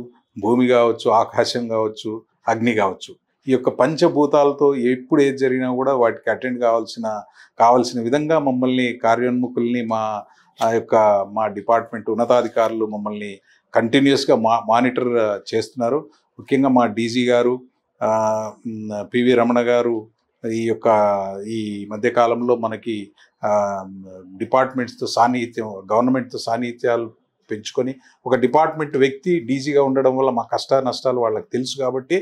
భూమి కావచ్చు, ఆకాశం కావచ్చు, అగ్ని కావచ్చు. ఈ యొక్క పంచభూతాలతో ఎప్పుడు ఏది జరిగినా కూడా వాటికి అటెండ్ కావాల్సిన విధంగా మమ్మల్ని కార్యోన్ముఖుల్ని మా డిపార్ట్మెంట్ ఉన్నతాధికారులు మమ్మల్ని కంటిన్యూస్గా మానిటర్ చేస్తున్నారు. ముఖ్యంగా మా డీజీ గారు, పివి రమణ గారు ఈ మధ్యకాలంలో మనకి డిపార్ట్మెంట్స్తో గవర్నమెంట్తో సాన్నిహిత్యాలు పెంచుకొని, ఒక డిపార్ట్మెంట్ వ్యక్తి డీజీగా ఉండడం వల్ల మా కష్ట నష్టాలు వాళ్ళకి తెలుసు కాబట్టి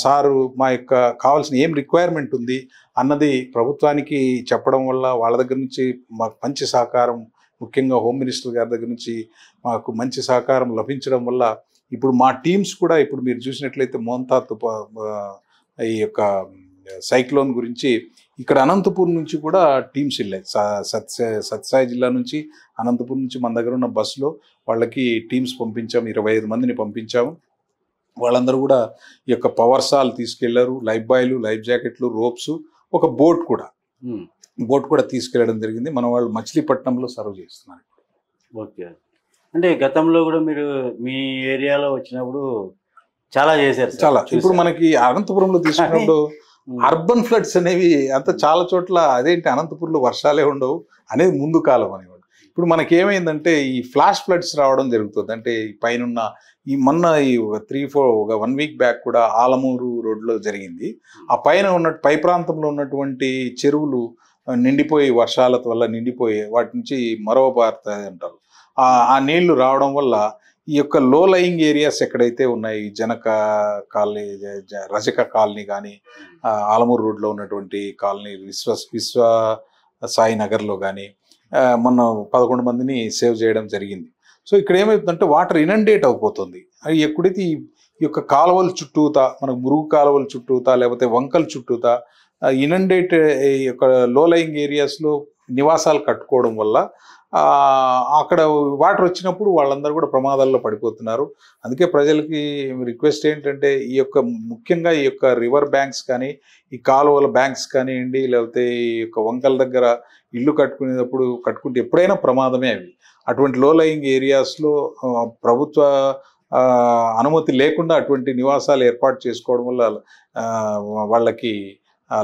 సారు మా యొక్క కావాల్సిన ఏం రిక్వైర్మెంట్ ఉంది అన్నది ప్రభుత్వానికి చెప్పడం వల్ల వాళ్ళ దగ్గర నుంచి మాకు మంచి సహకారం, ముఖ్యంగా హోమ్ మినిస్టర్ గారి దగ్గర నుంచి మాకు మంచి సహకారం లభించడం వల్ల ఇప్పుడు మా టీమ్స్ కూడా, ఇప్పుడు మీరు చూసినట్లయితే మోంతా ఈ యొక్క సైక్లోన్ గురించి ఇక్కడ అనంతపూర్ నుంచి కూడా టీమ్స్ వెళ్ళాయి. సత్సాయి జిల్లా నుంచి, అనంతపూర్ నుంచి మన దగ్గర ఉన్న బస్సులో వాళ్ళకి టీమ్స్ పంపించాము. 25 మందిని పంపించాము. వాళ్ళందరూ కూడా ఈ యొక్క పవర్ సాల్ తీసుకెళ్లారు, లైఫ్ బాయ్లు, లైఫ్ జాకెట్లు, రోప్స్, ఒక బోట్ కూడా తీసుకెళ్లడం జరిగింది. మన వాళ్ళు మచిలీపట్నంలో సర్వ్ చేస్తున్నారు. ఓకే. అంటే గతంలో కూడా మీరు మీ ఏరియాలో వచ్చినప్పుడు చాలా చేశారు. చాలా. ఇప్పుడు మనకి అనంతపురంలో తీసుకున్నప్పుడు అర్బన్ ఫ్లడ్స్ అనేవి అంత చాలా చోట్ల, అదేంటి అనంతపురంలో వర్షాలే ఉండవు అనేది ముందు కాలం అనేవాడు. ఇప్పుడు మనకేమైందంటే ఈ ఫ్లాష్ ఫ్లడ్స్ రావడం జరుగుతుంది. అంటే ఈ పైన మొన్న 1 వీక్ బ్యాక్ కూడా ఆలమూరు రోడ్లో జరిగింది. ఆ పై ప్రాంతంలో ఉన్నటువంటి చెరువులు నిండిపోయి, వర్షాల వల్ల నిండిపోయి వాటి నుంచి మరవ బారుతాయి అంటారు. ఆ నీళ్లు రావడం వల్ల ఈ యొక్క లో లయింగ్ ఏరియాస్ ఎక్కడైతే ఉన్నాయి, జనక కాలనీ, రజక కాలనీ కానీ, ఆలమూరు రోడ్లో ఉన్నటువంటి కాలనీ, విశ్వ సాయి నగర్లో కానీ మొన్న 11 మందిని సేవ్ చేయడం జరిగింది. సో ఇక్కడ ఏమవుతుందంటే వాటర్ ఇనండేట్ అయిపోతుంది. అది ఎప్పుడైతే ఈ యొక్క కాలువల చుట్టూతా, మనకు మురుగు కాలువల చుట్టూతా లేకపోతే వంకల చుట్టూతా ఇనండేట్ ఈ యొక్క లో లయింగ్ ఏరియాస్లో నివాసాలు కట్టుకోవడం వల్ల అక్కడ వాటర్ వచ్చినప్పుడు వాళ్ళందరూ కూడా ప్రమాదాల్లో పడిపోతున్నారు. అందుకే ప్రజలకి రిక్వెస్ట్ ఏంటంటే ముఖ్యంగా ఈ యొక్క రివర్ బ్యాంక్స్ కానీ, ఈ కాలువల బ్యాంక్స్ కానివ్వండి, లేకపోతే ఈ యొక్క వంకల దగ్గర ఇల్లు కట్టుకుంటే ఎప్పుడైనా ప్రమాదమే అవి. అటువంటి లో లయింగ్ ఏరియాస్లో ప్రభుత్వ అనుమతి లేకుండా అటువంటి నివాసాలు ఏర్పాటు చేసుకోవడం వల్ల వాళ్ళకి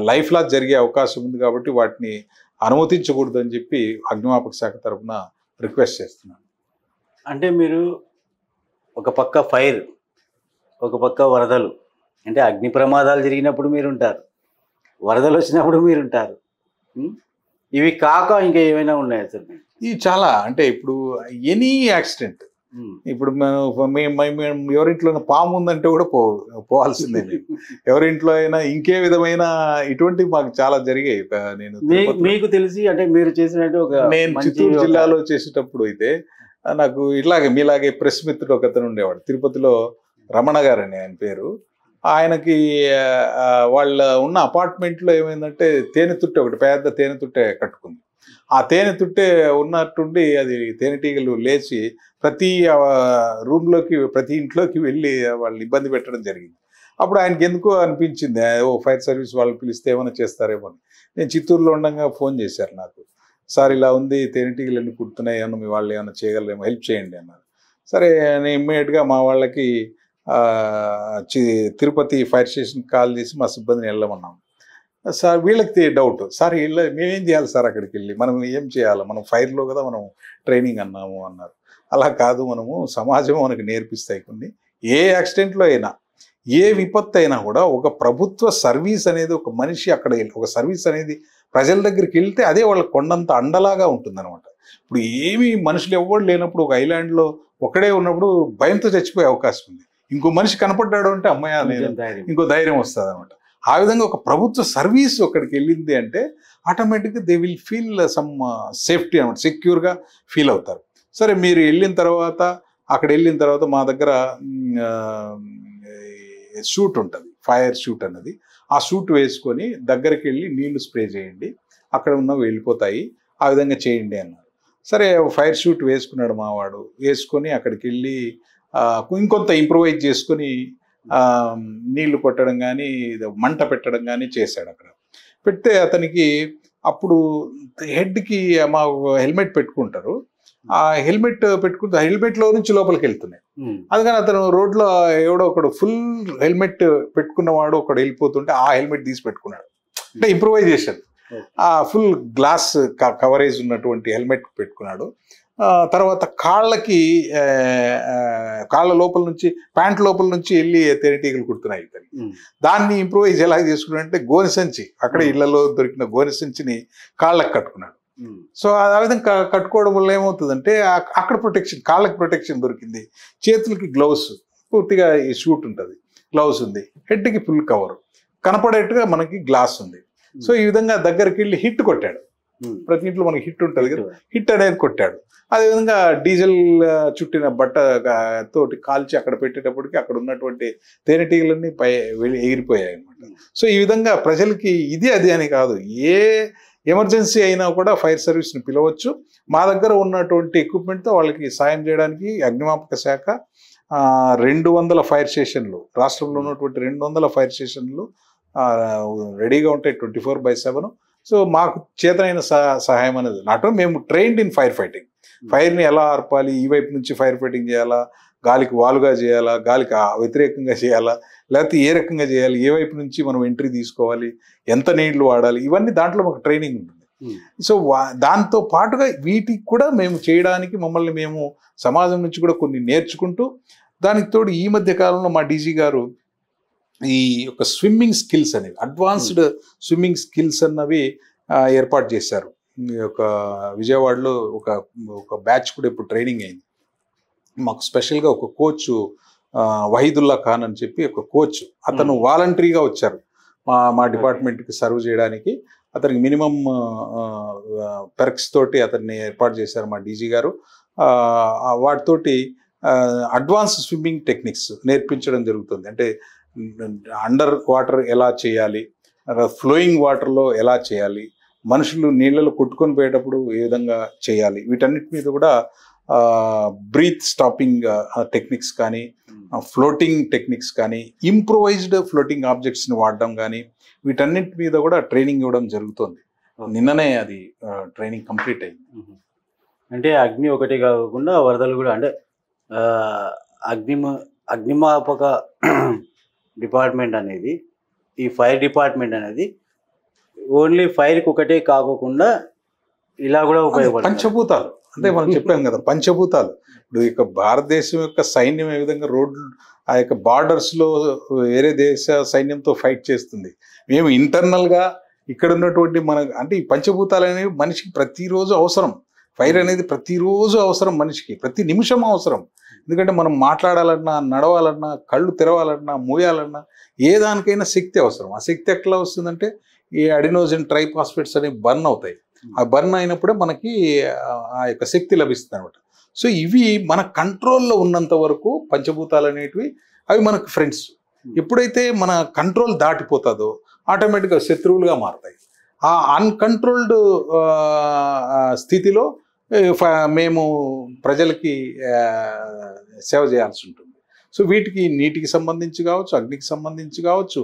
లైఫ్ లాస్ జరిగే అవకాశం ఉంది. కాబట్టి వాటిని అనుమతించకూడదు అని చెప్పి అగ్నిమాపక శాఖ తరఫున రిక్వెస్ట్ చేస్తున్నాను. అంటే మీరు ఒక పక్క ఫైర్, ఒక పక్క వరదలు, అంటే అగ్ని ప్రమాదాలు జరిగినప్పుడు మీరు ఉంటారు, వరదలు వచ్చినప్పుడు మీరు ఉంటారు. ఇవి కాక ఇంకా ఏమైనా ఉన్నాయా సార్? ఇవి చాలా, అంటే ఇప్పుడు ఎనీ యాక్సిడెంట్, ఇప్పుడు మేము ఎవరింట్లో పాము ఉందంటే కూడా పోవాల్సిందే మేము. ఎవరింట్లో అయినా ఇంకే విధమైన ఇటువంటివి మాకు చాలా జరిగాయి. మీకు తెలిసి అంటే మీరు చేసినట్టు నేను చిత్తూరు జిల్లాలో చేసేటప్పుడు అయితే నాకు ఇట్లాగే మీలాగే ప్రెస్ మిత్రుడు ఒక అతను ఉండేవాడు తిరుపతిలో, రమణ గారు అని ఆయన పేరు. ఆయనకి వాళ్ళ ఉన్న అపార్ట్మెంట్లో ఏమైందంటే తేనె తుట్టె, ఒకటి పెద్ద తేనె తుట్టె కట్టుకుంది. ఆ తేనె తుట్టె ఉన్నట్టుండి అది తేనెటీగలు లేచి ప్రతి రూమ్లోకి, ప్రతి ఇంట్లోకి వెళ్ళి వాళ్ళు ఇబ్బంది పెట్టడం జరిగింది. అప్పుడు ఆయనకి ఎందుకో అనిపించింది, ఫైర్ సర్వీస్ వాళ్ళు పిలిస్తే ఏమైనా చేస్తారేమో అని. నేను చిత్తూరులో ఉండగా ఫోన్ చేశారు నాకు, సార్ ఇలా ఉంది, తేనెటీగలు ఎన్ని కుడుతున్నాయి, ఏమన్నా మీ వాళ్ళు ఏమైనా చేయగలరేమో, హెల్ప్ చేయండి అన్నారు. సరే నేను ఇమ్మీడియట్గా మా వాళ్ళకి తిరుపతి ఫైర్ స్టేషన్కి కాల్ చేసి మా సిబ్బందిని వెళ్ళమన్నాం. సార్ వీళ్ళకి డౌట్, సార్ వీళ్ళ మేమేం చేయాలి సార్, అక్కడికి వెళ్ళి మనం ఏం చేయాలి, మనం ఫైర్లో కదా మనం ట్రైనింగ్ అన్నాము అన్నారు. అలా కాదు, మనము సమాజం మనకు నేర్పిస్తాయి కొన్ని. ఏ యాక్సిడెంట్లో అయినా, ఏ విపత్తు అయినా కూడా ఒక ప్రభుత్వ సర్వీస్ అనేది, ఒక మనిషి అక్కడ ఒక సర్వీస్ అనేది ప్రజల దగ్గరికి వెళ్తే అదే వాళ్ళకి కొండంత అండలాగా ఉంటుందన్నమాట. ఇప్పుడు ఏమి మనుషులు ఎవరు లేనప్పుడు, ఒక ఐలాండ్లో ఒకడే ఉన్నప్పుడు భయంతో చచ్చిపోయే అవకాశం ఉంది. ఇంకో మనిషి కనపడ్డాడు అంటే అమ్మాయి ఇంకో ధైర్యం వస్తుంది అనమాట. ఆ విధంగా ఒక ప్రభుత్వ సర్వీస్ అక్కడికి వెళ్ళింది అంటే ఆటోమేటిక్గా they will feel some safety అనమాట, సెక్యూర్గా ఫీల్ అవుతారు. సరే మీరు అక్కడ వెళ్ళిన తర్వాత మా దగ్గర షూట్ ఉంటుంది, ఫైర్ షూట్ అన్నది. ఆ షూట్ వేసుకొని దగ్గరికి వెళ్ళి నీళ్లు స్ప్రే చేయండి, అక్కడ ఉన్నవి వెళ్ళిపోతాయి, ఆ విధంగా చేయండి అన్నారు. సరే ఫైర్ షూట్ వేసుకున్నాడు మావాడు. వేసుకొని అక్కడికి వెళ్ళి ఇంకొంత ఇంప్రూవైజ్ చేసుకొని నీళ్లు కొట్టడం కానీ, మంట పెట్టడం కానీ చేశాడు. అక్కడ పెడితే అతనికి అప్పుడు హెడ్కి మా హెల్మెట్ పెట్టుకుంటారు. ఆ హెల్మెట్ పెట్టుకుంటే హెల్మెట్లో నుంచి లోపలికి వెళ్తున్నాయి. అందుకని అతను రోడ్లో ఎవడో ఒకడు ఫుల్ హెల్మెట్ పెట్టుకున్నవాడు ఒకడు వెళ్ళిపోతుంటే ఆ హెల్మెట్ తీసి పెట్టుకున్నాడు. అంటే ఇంప్రూవైజేషన్. ఆ ఫుల్ గ్లాస్ కవరేజ్ ఉన్నటువంటి హెల్మెట్ పెట్టుకున్నాడు. తర్వాత కాళ్ళ లోపల నుంచి, ప్యాంట్ లోపల నుంచి వెళ్ళి తేనెటీగలు కుడుతున్నాయి. దాన్ని ఇంప్రూవైజ్ ఎలా చేసుకున్నాడంటే గోనె సంచి, అక్కడ ఇళ్లలో దొరికిన గోనె సంచిని కాళ్ళకి కట్టుకున్నాడు. సో ఆ విధంగా కట్టుకోవడం వల్ల ఏమవుతుందంటే అక్కడ ప్రొటెక్షన్, కాళ్ళకి ప్రొటెక్షన్ దొరికింది, చేతులకి గ్లౌస్, పూర్తిగా ఈ షూట్ ఉంటుంది, గ్లౌస్ ఉంది, హెడ్కి ఫుల్ కవర్, కనపడేట్టుగా మనకి గ్లాస్ ఉంది. సో ఈ విధంగా దగ్గరికి వెళ్ళి హిట్ కొట్టాడు. ప్రతి ఇంట్లో మనకి హిట్ ఉంటుంది కదా, హిట్ అనేది కొట్టాడు. అదేవిధంగా డీజిల్ చుట్టిన బట్ట తోటి కాల్చి అక్కడ పెట్టేటప్పటికి అక్కడ ఉన్నటువంటి తేనెటీగలన్నీ ఎగిరిపోయాయి అన్నమాట. సో ఈ విధంగా ప్రజలకి ఇది అది అని కాదు, ఏ ఎమర్జెన్సీ అయినా కూడా ఫైర్ సర్వీస్ని పిలవచ్చు. మా దగ్గర ఉన్నటువంటి ఎక్విప్మెంట్తో వాళ్ళకి సాయం చేయడానికి అగ్నిమాపక శాఖ 200 ఫైర్ స్టేషన్లు, రాష్ట్రంలో ఉన్నటువంటి 200 ఫైర్ స్టేషన్లు రెడీగా ఉంటాయి 24/7. సో మాకు చేతనైన సహాయం అనేది, నాట్ మేము ట్రైన్డ్ ఇన్ ఫైర్ ఫైటింగ్, ఫైర్ని ఎలా ఆర్పాలి, ఈ వైపు నుంచి ఫైర్ ఫైటింగ్ చేయాలా, గాలికి వాలుగా చేయాలా, గాలికి వ్యతిరేకంగా చేయాలా, లేకపోతే ఏ రకంగా చేయాలి, ఏ వైపు నుంచి మనం ఎంట్రీ తీసుకోవాలి, ఎంత నీళ్లు వాడాలి, ఇవన్నీ దాంట్లో మాకు ట్రైనింగ్ ఉంటుంది. సో దాంతో పాటుగా వీటికి కూడా మేము చేయడానికి మమ్మల్ని మేము సమాజం నుంచి కూడా కొన్ని నేర్చుకుంటూ, దానికి తోడు ఈ మధ్య కాలంలో మా డీజీ గారు ఈ యొక్క స్విమ్మింగ్ స్కిల్స్ అనేవి, అడ్వాన్స్డ్ స్విమ్మింగ్ స్కిల్స్ అన్నవి ఏర్పాటు చేశారు. ఈ యొక్క విజయవాడలో ఒక బ్యాచ్ కూడా ఇప్పుడు ట్రైనింగ్ అయింది. మాకు స్పెషల్గా ఒక కోచ్ వహీదుల్లా ఖాన్ అని చెప్పి ఒక కోచ్, అతను వాలంటరీగా వచ్చారు మా డిపార్ట్మెంట్కి సర్వ్ చేయడానికి. అతనికి మినిమం పెర్క్స్ తోటి అతన్ని ఏర్పాటు చేశారు మా డీజీ గారు. వాటితోటి అడ్వాన్స్ స్విమ్మింగ్ టెక్నిక్స్ నేర్పించడం జరుగుతుంది. అంటే అండర్ వాటర్ ఎలా చేయాలి, ఫ్లోయింగ్ వాటర్లో ఎలా చేయాలి, మనుషులు నీళ్ళలో కొట్టుకొని పోయేటప్పుడు ఏ విధంగా చేయాలి, వీటన్నిటి మీద కూడా బ్రీత్ స్టాపింగ్ టెక్నిక్స్ కానీ, ఫ్లోటింగ్ టెక్నిక్స్ కానీ, ఇంప్రూవైజ్డ్ ఫ్లోటింగ్ ఆబ్జెక్ట్స్ని వాడడం కానీ, వీటన్నిటి మీద కూడా ట్రైనింగ్ ఇవ్వడం జరుగుతుంది. నిన్ననే అది ట్రైనింగ్ కంప్లీట్ అయింది. అంటే అగ్ని ఒకటి కాకుండా వరదలు కూడా, అంటే అగ్నిమాపక డిపార్ట్మెంట్ అనేది, ఈ ఫైర్ డిపార్ట్మెంట్ అనేది ఓన్లీ ఫైర్కి ఒకటే కాకుండా ఇలా కూడా ఉపయోగపడుతుంది. పంచభూతాలు అంటే మనం చెప్పాం కదా, పంచభూతాలు. ఇప్పుడు ఇక భారతదేశం యొక్క సైన్యం ఏ విధంగా రోడ్లు ఆ యొక్క బార్డర్స్లో వేరే దేశ సైన్యంతో ఫైట్ చేస్తుంది, మేము ఇంటర్నల్గా ఇక్కడ ఉన్నటువంటి మన అంటే ఈ పంచభూతాలు అనేవి మనిషికి ప్రతిరోజు అవసరం. ఫైర్ అనేది ప్రతిరోజు అవసరం, మనిషికి ప్రతి నిమిషం అవసరం. ఎందుకంటే మనం మాట్లాడాలన్నా, నడవాలన్నా, కళ్ళు తెరవాలన్నా, మూయాలన్నా ఏ దానికైనా శక్తి అవసరం. ఆ శక్తి ఎట్లా వస్తుందంటే ఈ అడినోసిన్ ట్రైఫాస్ఫేట్స్ అనేవి బర్న్ అవుతాయి. ఆ బర్న్ అయినప్పుడే మనకి ఆ యొక్క శక్తి లభిస్తుంది అనమాట. సో ఇవి మన కంట్రోల్లో ఉన్నంత వరకు పంచభూతాలు అనేటివి అవి మనకు ఫ్రెండ్స్. ఎప్పుడైతే మన కంట్రోల్ దాటిపోతుందో ఆటోమేటిక్గా శత్రువులుగా మారుతాయి. ఆ అన్కంట్రోల్డ్ స్థితిలో మేము ప్రజలకి సేవ చేయాల్సి ఉంటుంది. సో వీటికి నీటికి సంబంధించి కావచ్చు, అగ్నికి సంబంధించి కావచ్చు,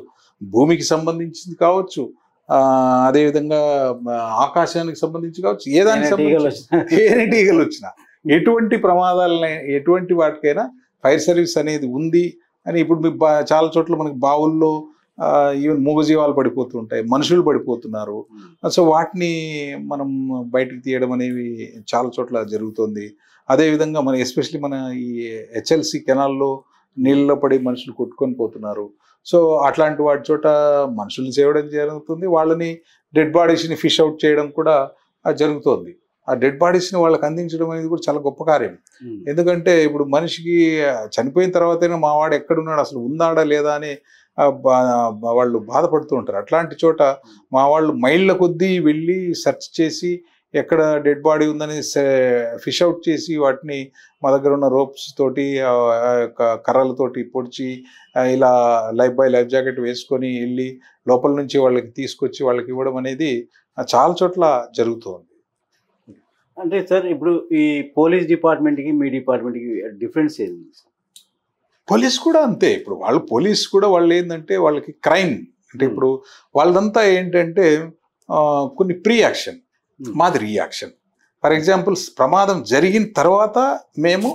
భూమికి సంబంధించింది కావచ్చు, అదేవిధంగా ఆకాశానికి సంబంధించి కావచ్చు, ఏ దానికి సంబంధించి ఈగలు వచ్చినా ఎటువంటి ప్రమాదాలని ఎటువంటి వాటికైనా ఫైర్ సర్వీస్ అనేది ఉంది అని ఇప్పుడు మీ చాలా చోట్ల మనకి బావుల్లో ఈవెన్ మూగజీవాలు పడిపోతుంటాయి, మనుషులు పడిపోతున్నారు. సో వాటిని మనం బయటికి తీయడం అనేవి చాలా చోట్ల జరుగుతుంది. అదేవిధంగా మన ఎస్పెషలీ మన ఈ హెచ్ఎల్సి కెనాల్లో నీళ్ళలో పడి మనుషులు కొట్టుకొని పోతున్నారు. సో అట్లాంటి వాటి చోట మనుషుల్ని చేయడం జరుగుతుంది, వాళ్ళని డెడ్ బాడీస్ని ఫిష్ అవుట్ చేయడం కూడా జరుగుతుంది. ఆ డెడ్ బాడీస్ని వాళ్ళకి అందించడం అనేది కూడా చాలా గొప్ప కార్యం. ఎందుకంటే ఇప్పుడు మనిషికి చనిపోయిన తర్వాతైనా మా వాడు ఎక్కడున్నాడు, అసలు ఉందాడా లేదా అని వాళ్ళు బాధపడుతూ ఉంటారు. అట్లాంటి చోట మా వాళ్ళు మైళ్ళ కొద్దీ వెళ్ళి సెర్చ్ చేసి ఎక్కడ డెడ్ బాడీ ఉందని ఫిష్ అవుట్ చేసి వాటిని మా దగ్గర ఉన్న రోప్స్ తోటి కర్రలతోటి పొడిచి ఇలా లైఫ్ బై లైఫ్ జాకెట్ వేసుకొని వెళ్ళి లోపల నుంచి వాళ్ళకి తీసుకొచ్చి వాళ్ళకి ఇవ్వడం అనేది చాలా చోట్ల జరుగుతుంది. అంటే సార్ ఇప్పుడు ఈ పోలీస్ డిపార్ట్మెంట్కి మీ డిపార్ట్మెంట్కి డిఫరెన్స్ ఏంది? పోలీస్ కూడా అంతే. ఇప్పుడు వాళ్ళు పోలీస్ కూడా వాళ్ళు ఏంటంటే వాళ్ళకి క్రైమ్ అంటే ఇప్పుడు వాళ్ళదంతా ఏంటంటే కొన్ని ప్రీ యాక్షన్, మాది రియాక్షన్. ఫర్ ఎగ్జాంపుల్ ప్రమాదం జరిగిన తర్వాత మేము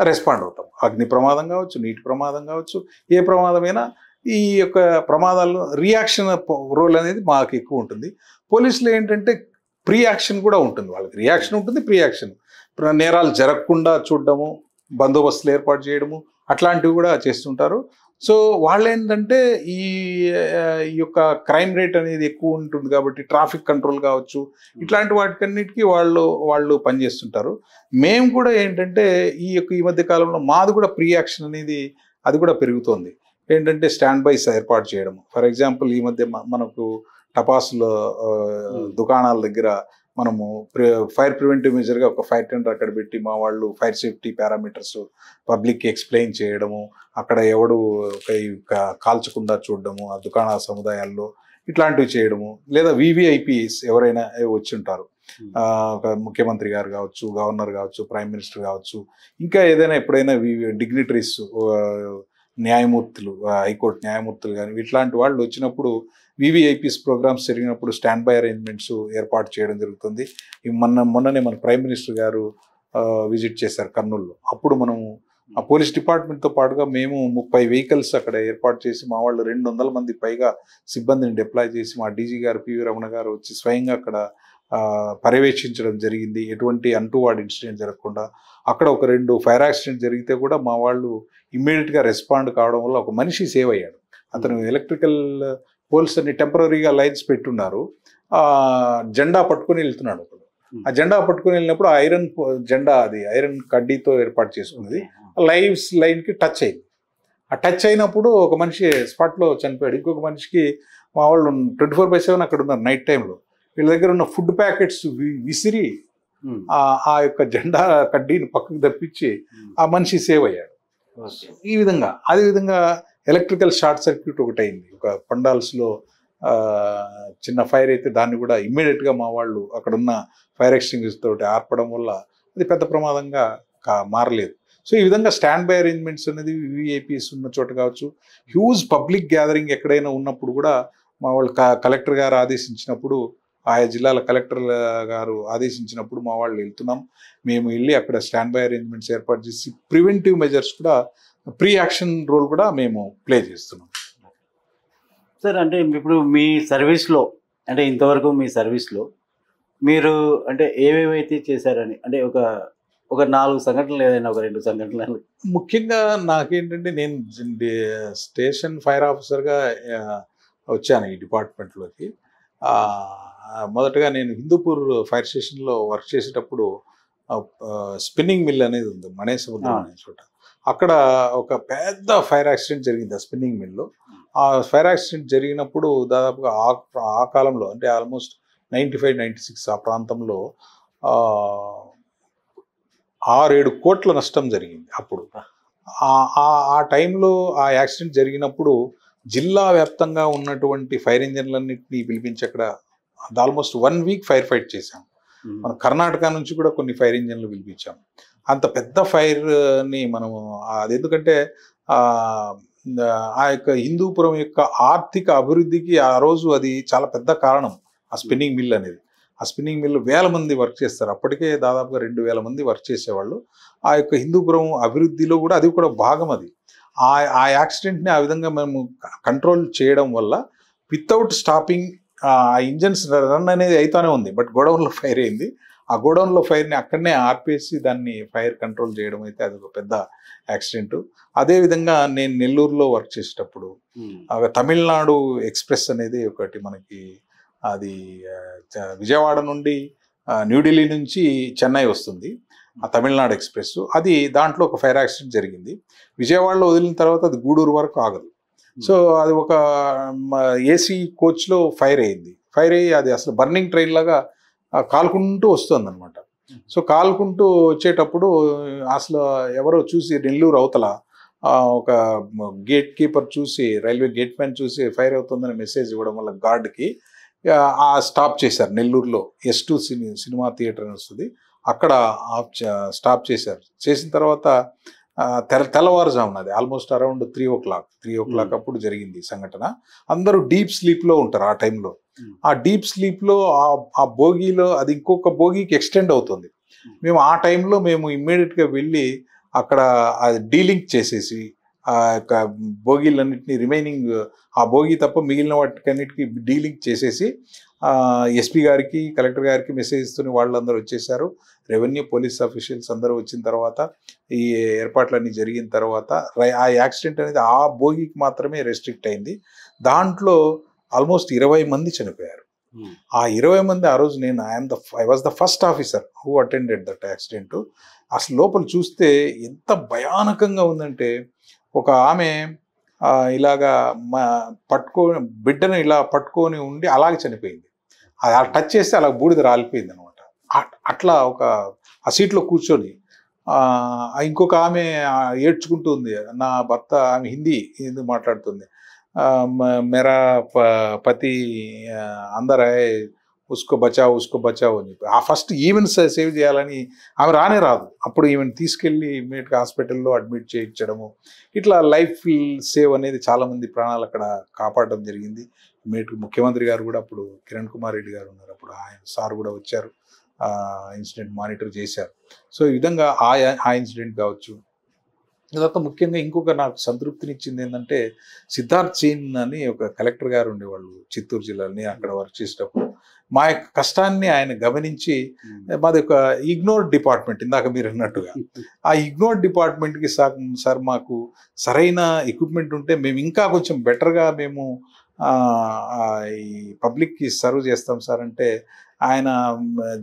రెస్పాండ్ అవుతాం. అగ్ని ప్రమాదం కావచ్చు, నీటి ప్రమాదం కావచ్చు, ఏ ప్రమాదమైనా ఈ యొక్క ప్రమాదాల్లో రియాక్షన్ రోల్ అనేది మాకు ఎక్కువ ఉంటుంది. పోలీసులు ఏంటంటే ప్రీ యాక్షన్ కూడా ఉంటుంది, వాళ్ళకి రియాక్షన్ ఉంటుంది, ప్రీ యాక్షన్. నేరాలు జరగకుండా చూడడము, బందోబస్తులు ఏర్పాటు చేయడము అట్లాంటివి కూడా చేస్తుంటారు. సో వాళ్ళు ఏంటంటే ఈ యొక్క క్రైమ్ రేట్ అనేది ఎక్కువ ఉంటుంది కాబట్టి ట్రాఫిక్ కంట్రోల్ కావచ్చు, ఇట్లాంటి వాటికన్నిటికీ వాళ్ళు పనిచేస్తుంటారు. మేము కూడా ఏంటంటే ఈ మధ్య కాలంలో మాది కూడా ప్రీ యాక్షన్ అనేది అది కూడా పెరుగుతోంది. ఏంటంటే స్టాండ్ బైస్ ఏర్పాటు చేయడం. ఫర్ ఎగ్జాంపుల్ ఈ మధ్య మనకు టపాసుల దుకాణాల దగ్గర మనము ఫైర్ ప్రివెంటివ్ మెజర్గా ఒక ఫైర్ టెండర్ అక్కడ పెట్టి మా వాళ్ళు ఫైర్ సేఫ్టీ పారామీటర్స్ పబ్లిక్కి ఎక్స్ప్లెయిన్ చేయడము, అక్కడ ఎవడు కాల్చకుండా చూడడము ఆ దుకాణ సముదాయాల్లో ఇట్లాంటివి చేయడము. లేదా వివిఐపీస్ ఎవరైనా వచ్చి ఉంటారు, ఒక ముఖ్యమంత్రి గారు కావచ్చు, గవర్నర్ కావచ్చు, ప్రైమ్ మినిస్టర్ కావచ్చు, ఇంకా ఏదైనా ఎప్పుడైనా డిగ్నిటరీస్ న్యాయమూర్తులు, హైకోర్టు న్యాయమూర్తులు కానీ ఇట్లాంటి వాళ్ళు వచ్చినప్పుడు వివిఐపీస్ ప్రోగ్రామ్స్ జరిగినప్పుడు స్టాండ్ బై అరేంజ్మెంట్స్ ఏర్పాటు చేయడం జరుగుతుంది. మొన్ననే మన ప్రైమ్ మినిస్టర్ గారు విజిట్ చేశారు కర్నూలులో. అప్పుడు మనము ఆ పోలీస్ డిపార్ట్మెంట్తో పాటుగా మేము 30 వెహికల్స్ అక్కడ ఏర్పాటు చేసి మా వాళ్ళు 200 మంది పైగా సిబ్బందిని డిప్లాయ్ చేసి మా డీజీ గారు పివి రమణ గారు వచ్చి స్వయంగా అక్కడ పర్యవేక్షించడం జరిగింది. ఎటువంటి అంటువాడు ఇన్సిడెంట్ జరగకుండా. అక్కడ ఒక 2 ఫైర్ యాక్సిడెంట్ జరిగితే కూడా మా వాళ్ళు ఇమ్మీడియట్గా రెస్పాండ్ కావడం వల్ల ఒక మనిషి సేవ్ అయ్యాడు. అతను ఎలక్ట్రికల్ పోల్స్ అన్ని టెంపరీగా లైన్స్ పెట్టున్నారు, జెండా పట్టుకుని వెళ్తున్నాడు. ఆ జెండా పట్టుకుని వెళ్ళినప్పుడు ఐరన్ జెండా, అది ఐరన్ కడ్డీతో ఏర్పాటు చేసుకున్నది, లైన్కి టచ్ అయింది. ఆ టచ్ అయినప్పుడు ఒక మనిషి స్పాట్లో చనిపోయాడు. ఇంకొక మనిషికి మా వాళ్ళు 24/7 అక్కడ ఉన్నారు నైట్ టైంలో. వీళ్ళ దగ్గర ఉన్న ఫుడ్ ప్యాకెట్స్ విసిరి ఆ యొక్క జెండా కడ్డీని పక్కకు తప్పించి ఆ మనిషి సేవ్ అయ్యాడు. ఈ విధంగా అదేవిధంగా ఎలక్ట్రికల్ షార్ట్ సర్క్యూట్ ఒకటి అయింది ఒక పండాల్స్లో. చిన్న ఫైర్ అయితే దాన్ని కూడా ఇమ్మీడియట్గా మా వాళ్ళు అక్కడ ఉన్న ఫైర్ ఎక్స్టింగ్విషర్ తోటి ఆర్పడం వల్ల అది పెద్ద ప్రమాదంగా మారలేదు. సో ఈ విధంగా స్టాండ్ బై అరేంజ్మెంట్స్ అనేది వివిఐపీస్ ఉన్న చోట కావచ్చు, హ్యూజ్ పబ్లిక్ గ్యాదరింగ్ ఎక్కడైనా ఉన్నప్పుడు కూడా మా వాళ్ళు కలెక్టర్ గారు ఆదేశించినప్పుడు, ఆయా జిల్లాల కలెక్టర్ గారు ఆదేశించినప్పుడు మా వాళ్ళు వెళ్తున్నాం. మేము వెళ్ళి అక్కడ స్టాండ్ బై అరేంజ్మెంట్స్ ఏర్పాటు చేసి ప్రివెంటివ్ మెజర్స్ కూడా, ప్రీ యాక్షన్ రోల్ కూడా మేము ప్లే చేస్తున్నాం. సార్ అంటే ఇప్పుడు మీ సర్వీస్లో, అంటే ఇంతవరకు మీ సర్వీస్లో మీరు అంటే ఏవేవైతే చేశారని, అంటే ఒక 4 సంఘటనలు, ఏదైనా ఒక 2 సంఘటనలు. ముఖ్యంగా నాకేంటంటే నేను స్టేషన్ ఫైర్ ఆఫీసర్గా వచ్చాను ఈ డిపార్ట్మెంట్లోకి. మొదటగా నేను హిందూపూర్ ఫైర్ స్టేషన్లో వర్క్ చేసేటప్పుడు స్పిన్నింగ్ మిల్ అనేది ఉంది మణేసముద్రం అనే చోట. అక్కడ ఒక పెద్ద ఫైర్ యాక్సిడెంట్ జరిగింది ఆ స్పిన్నింగ్ మిల్లో. ఆ ఫైర్ యాక్సిడెంట్ జరిగినప్పుడు దాదాపుగా ఆ కాలంలో అంటే ఆల్మోస్ట్ 95-96 ఆ ప్రాంతంలో 6-7 కోట్ల నష్టం జరిగింది అప్పుడు. ఆ టైంలో ఆ యాక్సిడెంట్ జరిగినప్పుడు జిల్లా వ్యాప్తంగా ఉన్నటువంటి ఫైర్ ఇంజన్లన్నింటినీ పిలిపించి అక్కడ ఆల్మోస్ట్ 1 వీక్ ఫైర్ ఫైట్ చేశాం. మన కర్ణాటక నుంచి కూడా కొన్ని ఫైర్ ఇంజన్లు పిలిపించాం. అంత పెద్ద ఫైర్ని మనము అది ఎందుకంటే ఆ యొక్క హిందూపురం యొక్క ఆర్థిక అభివృద్ధికి ఆ రోజు అది చాలా పెద్ద కారణం ఆ స్పిన్నింగ్ మిల్ అనేది. ఆ స్పిన్నింగ్ మిల్ 1000 మంది వర్క్ చేస్తారు. అప్పటికే దాదాపుగా 2000 మంది వర్క్ చేసేవాళ్ళు. ఆ యొక్క హిందూపురం అభివృద్ధిలో కూడా అది కూడా భాగం అది. ఆ యాక్సిడెంట్ని ఆ విధంగా మేము కంట్రోల్ చేయడం వల్ల వితౌట్ స్టాపింగ్ ఆ ఇంజన్స్ రన్ అనేది అయితేనే ఉంది. బట్ గోడౌన్లో ఫైర్ అయింది. ఆ గోడౌన్లో ఫైర్ని అక్కడనే ఆర్పేసి దాన్ని ఫైర్ కంట్రోల్ చేయడం అయితే అది ఒక పెద్ద యాక్సిడెంట్. అదేవిధంగా నేను నెల్లూరులో వర్క్ చేసేటప్పుడు తమిళనాడు ఎక్స్ప్రెస్ అనేది ఒకటి మనకి అది విజయవాడ నుండి న్యూఢిల్లీ నుంచి చెన్నై వస్తుంది ఆ తమిళనాడు ఎక్స్ప్రెస్. అది దాంట్లో ఒక ఫైర్ యాక్సిడెంట్ జరిగింది. విజయవాడలో వదిలిన తర్వాత అది గూడూరు వరకు ఆగదు. సో అది ఒక ఏసీ కోచ్లో ఫైర్ అయింది. ఫైర్ అయ్యి అది అసలు బర్నింగ్ ట్రైన్ లాగా కాలుకుంటూ వస్తుంది అనమాట. సో కాలుకుంటూ వచ్చేటప్పుడు అసలు ఎవరో చూసి నెల్లూరు అవతల ఒక గేట్ కీపర్ చూసి రైల్వే గేట్ మ్యాన్ చూసి ఫైర్ అవుతుందని మెసేజ్ ఇవ్వడం వల్ల గార్డ్కి స్టాప్ చేశారు. నెల్లూరులో S2 సినిమా థియేటర్ అని వస్తుంది అక్కడ స్టాప్ చేశారు. చేసిన తర్వాత తెల్లవారుజామున అది ఆల్మోస్ట్ అరౌండ్ 3 o'clock అప్పుడు జరిగింది సంఘటన. అందరూ డీప్ స్లీప్లో ఉంటారు ఆ టైంలో. ఆ డీప్ స్లీప్లో ఆ బోగీలో అది ఇంకొక బోగీకి ఎక్స్టెండ్ అవుతుంది. మేము ఆ టైంలో మేము ఇమ్మీడియట్గా వెళ్ళి అక్కడ అది డీలింక్ చేసేసి ఆ యొక్క బోగీలన్నింటినీ రిమైనింగ్ ఆ బోగీ తప్ప మిగిలిన వాటికన్నిటికీ డీలింక్ చేసేసి ఎస్పీ గారికి కలెక్టర్ గారికి మెసేజ్ ఇస్తూనే వాళ్ళందరూ వచ్చేసారు. రెవెన్యూ పోలీస్ ఆఫీషియల్స్ అందరూ వచ్చిన తర్వాత ఈ ఏర్పాట్లన్నీ జరిగిన తర్వాత ఆ యాక్సిడెంట్ అనేది ఆ బోగీకి మాత్రమే రెస్ట్రిక్ట్ అయింది. దాంట్లో ఆల్మోస్ట్ 20 మంది చనిపోయారు. ఆ 20 మంది ఆ రోజు నేను I was the first officer who attended that accident. అసలు లోపల చూస్తే ఎంత భయానకంగా ఉందంటే ఒక ఆమె ఇలాగా బిడ్డను ఇలా పట్టుకొని ఉండి అలాగే చనిపోయింది. అది టచ్ చేస్తే అలా బూడిద రాలిపోయింది అనమాట. అట్లా ఆ సీట్లో కూర్చొని ఇంకొక ఆమె ఏడ్చుకుంటూ ఉంది. నా భర్త ఆమె హిందీ మాట్లాడుతుంది. మేరా పతి అందరూ ఉస్కో బచావ్ అని చెప్పి ఆ ఫస్ట్ ఈవెన్ సేవ్ చేయాలని ఆమె రాదు. అప్పుడు ఈవెన్ తీసుకెళ్ళి ఇమ్మీడియట్గా హాస్పిటల్లో అడ్మిట్ చేయించడము ఇట్లా లైఫ్ సేవ్ అనేది చాలామంది ప్రాణాలు అక్కడ కాపాడడం జరిగింది. ఇమ్మీడియట్గా ముఖ్యమంత్రి గారు కూడా అప్పుడు కిరణ్ కుమార్ రెడ్డి గారు ఉన్నారు. అప్పుడు ఆయన సార్ కూడా వచ్చారు, ఇన్సిడెంట్ మానిటర్ చేశారు. సో ఈ విధంగా ఆ ఇన్సిడెంట్ కావచ్చు. తర్వాత ముఖ్యంగా ఇంకొక నాకు సంతృప్తినిచ్చింది ఏంటంటే సిద్ధార్థ్ సీన్ అని ఒక కలెక్టర్ గారు ఉండేవాళ్ళు చిత్తూరు జిల్లాని. అక్కడ వర్క్ చేసేటప్పుడు మా యొక్క కష్టాన్ని ఆయన గమనించి మాది ఒక ఇగ్నోర్డ్ డిపార్ట్మెంట్ ఇందాక మీరు అన్నట్టుగా ఆ ఇగ్నోర్డ్ డిపార్ట్మెంట్కి సార్ మాకు సరైన ఎక్విప్మెంట్ ఉంటే మేము ఇంకా కొంచెం బెటర్గా మేము ఈ పబ్లిక్కి సర్వ్ చేస్తాం సార్ అంటే ఆయన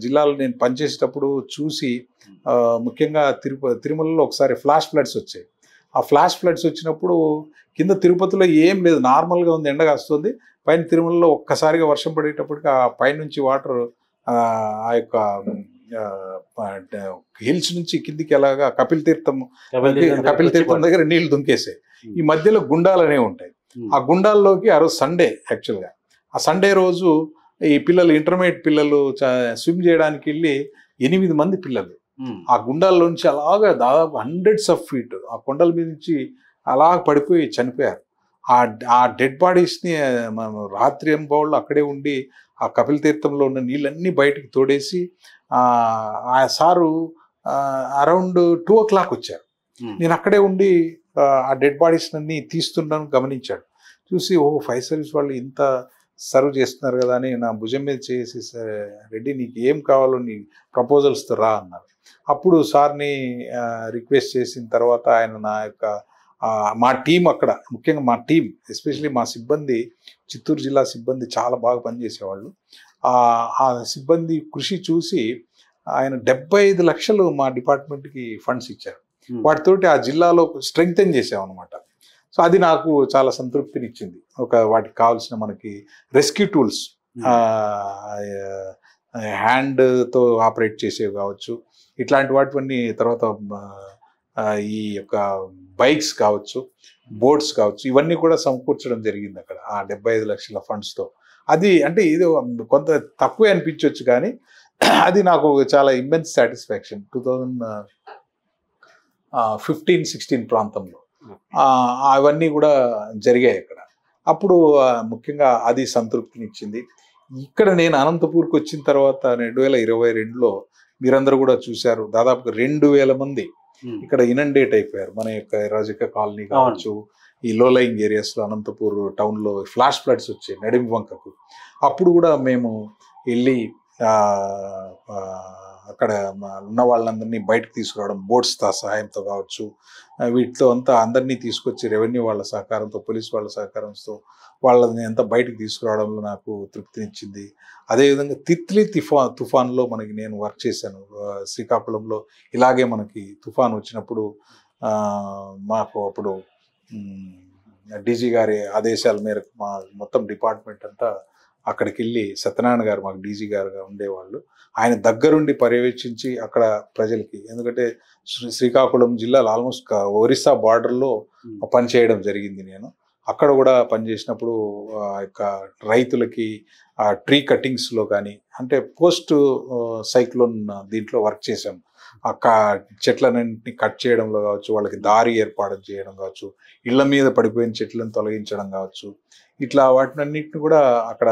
జిల్లాలో నేను పనిచేసేటప్పుడు చూసి ముఖ్యంగా తిరుమలలో ఒకసారి ఫ్లాష్ ఫ్లడ్స్ వచ్చాయి. ఆ ఫ్లాష్ ఫ్లడ్స్ వచ్చినప్పుడు కింద తిరుపతిలో ఏం లేదు, నార్మల్గా ఉంది, ఎండగా వస్తుంది. పైన తిరుమలలో ఒక్కసారిగా వర్షం పడేటప్పటికి ఆ పైనుంచి వాటర్ ఆ యొక్క హిల్స్ నుంచి కిందికి ఎలాగా కపిల్ తీర్థం దగ్గర నీళ్లు దుంకేసాయి. ఈ మధ్యలో గుండాలు అనేవి ఉంటాయి. ఆ గుండాల్లోకి ఆ రోజు సండే, యాక్చువల్గా ఆ సండే రోజు ఈ పిల్లలు ఇంటర్మీడియట్ పిల్లలు స్విమ్ చేయడానికి వెళ్ళి 8 మంది పిల్లలు ఆ గుండాల్లోంచి అలాగా దాదాపు 100s of feet ఆ కొండల మీద నుంచి అలా పడిపోయి చనిపోయారు. ఆ డెడ్ బాడీస్ని మనం రాత్రి ఎంబౌళ్ళు అక్కడే ఉండి ఆ కపిల్ తీర్థంలో ఉన్న నీళ్ళన్నీ బయటికి తోడేసి ఆ సారు అరౌండ్ 2 o'clock వచ్చారు. నేను అక్కడే ఉండి ఆ డెడ్ బాడీస్ అన్ని తీస్తున్నాను గమనించాడు. చూసి ఫైర్ సర్వీస్ వాళ్ళు ఇంత సర్వ్ చేస్తున్నారు కదా అని నా భుజం మీద చేసి రెడ్డి నీకు ఏం కావాలో నీ ప్రపోజల్స్తో రా అన్నారు. అప్పుడు సార్ని రిక్వెస్ట్ చేసిన తర్వాత ఆయన నా యొక్క మా టీం అక్కడ ముఖ్యంగా మా టీం ఎస్పెషలీ మా సిబ్బంది, చిత్తూరు జిల్లా సిబ్బంది చాలా బాగా పనిచేసేవాళ్ళు. ఆ సిబ్బంది కృషి చూసి ఆయన 75 లక్షలు మా డిపార్ట్మెంట్కి ఫండ్స్ ఇచ్చారు. వాటితోటి ఆ జిల్లాలో స్ట్రెంగ్తెన్ చేసామన్నమాట. సో అది నాకు చాలా సంతృప్తినిచ్చింది. వాటికి కావాల్సిన మనకి రెస్క్యూ టూల్స్, హ్యాండ్తో ఆపరేట్ చేసేవి కావచ్చు, ఇట్లాంటి వాటివన్నీ, తర్వాత ఈ యొక్క బైక్స్ కావచ్చు, బోట్స్ కావచ్చు, ఇవన్నీ కూడా సమకూర్చడం జరిగింది అక్కడ ఆ 75 లక్షల ఫండ్స్తో. అది అంటే ఇది కొంత తక్కువే అనిపించవచ్చు, కానీ అది నాకు చాలా ఇమ్మెన్స్ సాటిస్ఫాక్షన్ 2015-16 ప్రాంతంలో అవన్నీ కూడా జరిగాయి అక్కడ. అప్పుడు ముఖ్యంగా అది సంతృప్తినిచ్చింది. ఇక్కడ నేను అనంతపూర్కి వచ్చిన తర్వాత 2022లో మీరందరూ కూడా చూశారు, దాదాపుగా 2000 మంది ఇక్కడ ఇనండేట్ అయిపోయారు. మన యొక్క రాజక కాలనీ కావచ్చు, ఈ లోలయింగ్ ఏరియాస్లో అనంతపూర్ టౌన్లో ఫ్లాష్ ఫ్లడ్స్ వచ్చాయి నడిమి వంకకు. అప్పుడు కూడా మేము వెళ్ళి అక్కడ ఉన్న వాళ్ళందరినీ బయటకు తీసుకురావడం, బోట్స్ సహాయంతో కావచ్చు, వీటితో అంతా అందరినీ తీసుకొచ్చి రెవెన్యూ వాళ్ళ సహకారంతో, పోలీస్ వాళ్ళ సహకారంతో వాళ్ళని అంతా బయటకు తీసుకురావడంలో నాకు తృప్తినిచ్చింది. అదేవిధంగా తిత్లీ తుఫాన్లో నేను వర్క్ చేశాను శ్రీకాకుళంలో. ఇలాగే మనకి తుఫాన్ వచ్చినప్పుడు మాకు అప్పుడు డీజీ గారి ఆదేశాల మేరకు మా మొత్తం డిపార్ట్మెంట్ అంతా అక్కడికి వెళ్ళి, సత్యనారాయణ గారు మాకు డీజీ గారుగా ఉండేవాళ్ళు, ఆయన దగ్గరుండి పర్యవేక్షించి అక్కడ ప్రజలకి, ఎందుకంటే శ్రీకాకుళం జిల్లాలో ఆల్మోస్ట్ ఒరిస్సా బార్డర్లో పనిచేయడం జరిగింది. నేను అక్కడ కూడా పనిచేసినప్పుడు యొక్క రైతులకి ట్రీ కటింగ్స్లో కానీ, అంటే పోస్ట్ సైక్లోన్ దీంట్లో వర్క్ చేశాం. చెట్లన్నింటినీ కట్ చేయడంలో కావచ్చు, వాళ్ళకి దారి ఏర్పాటు చేయడం కావచ్చు, ఇళ్ల మీద పడిపోయిన చెట్లను తొలగించడం కావచ్చు, ఇట్లా వాటినన్నింటిని కూడా అక్కడ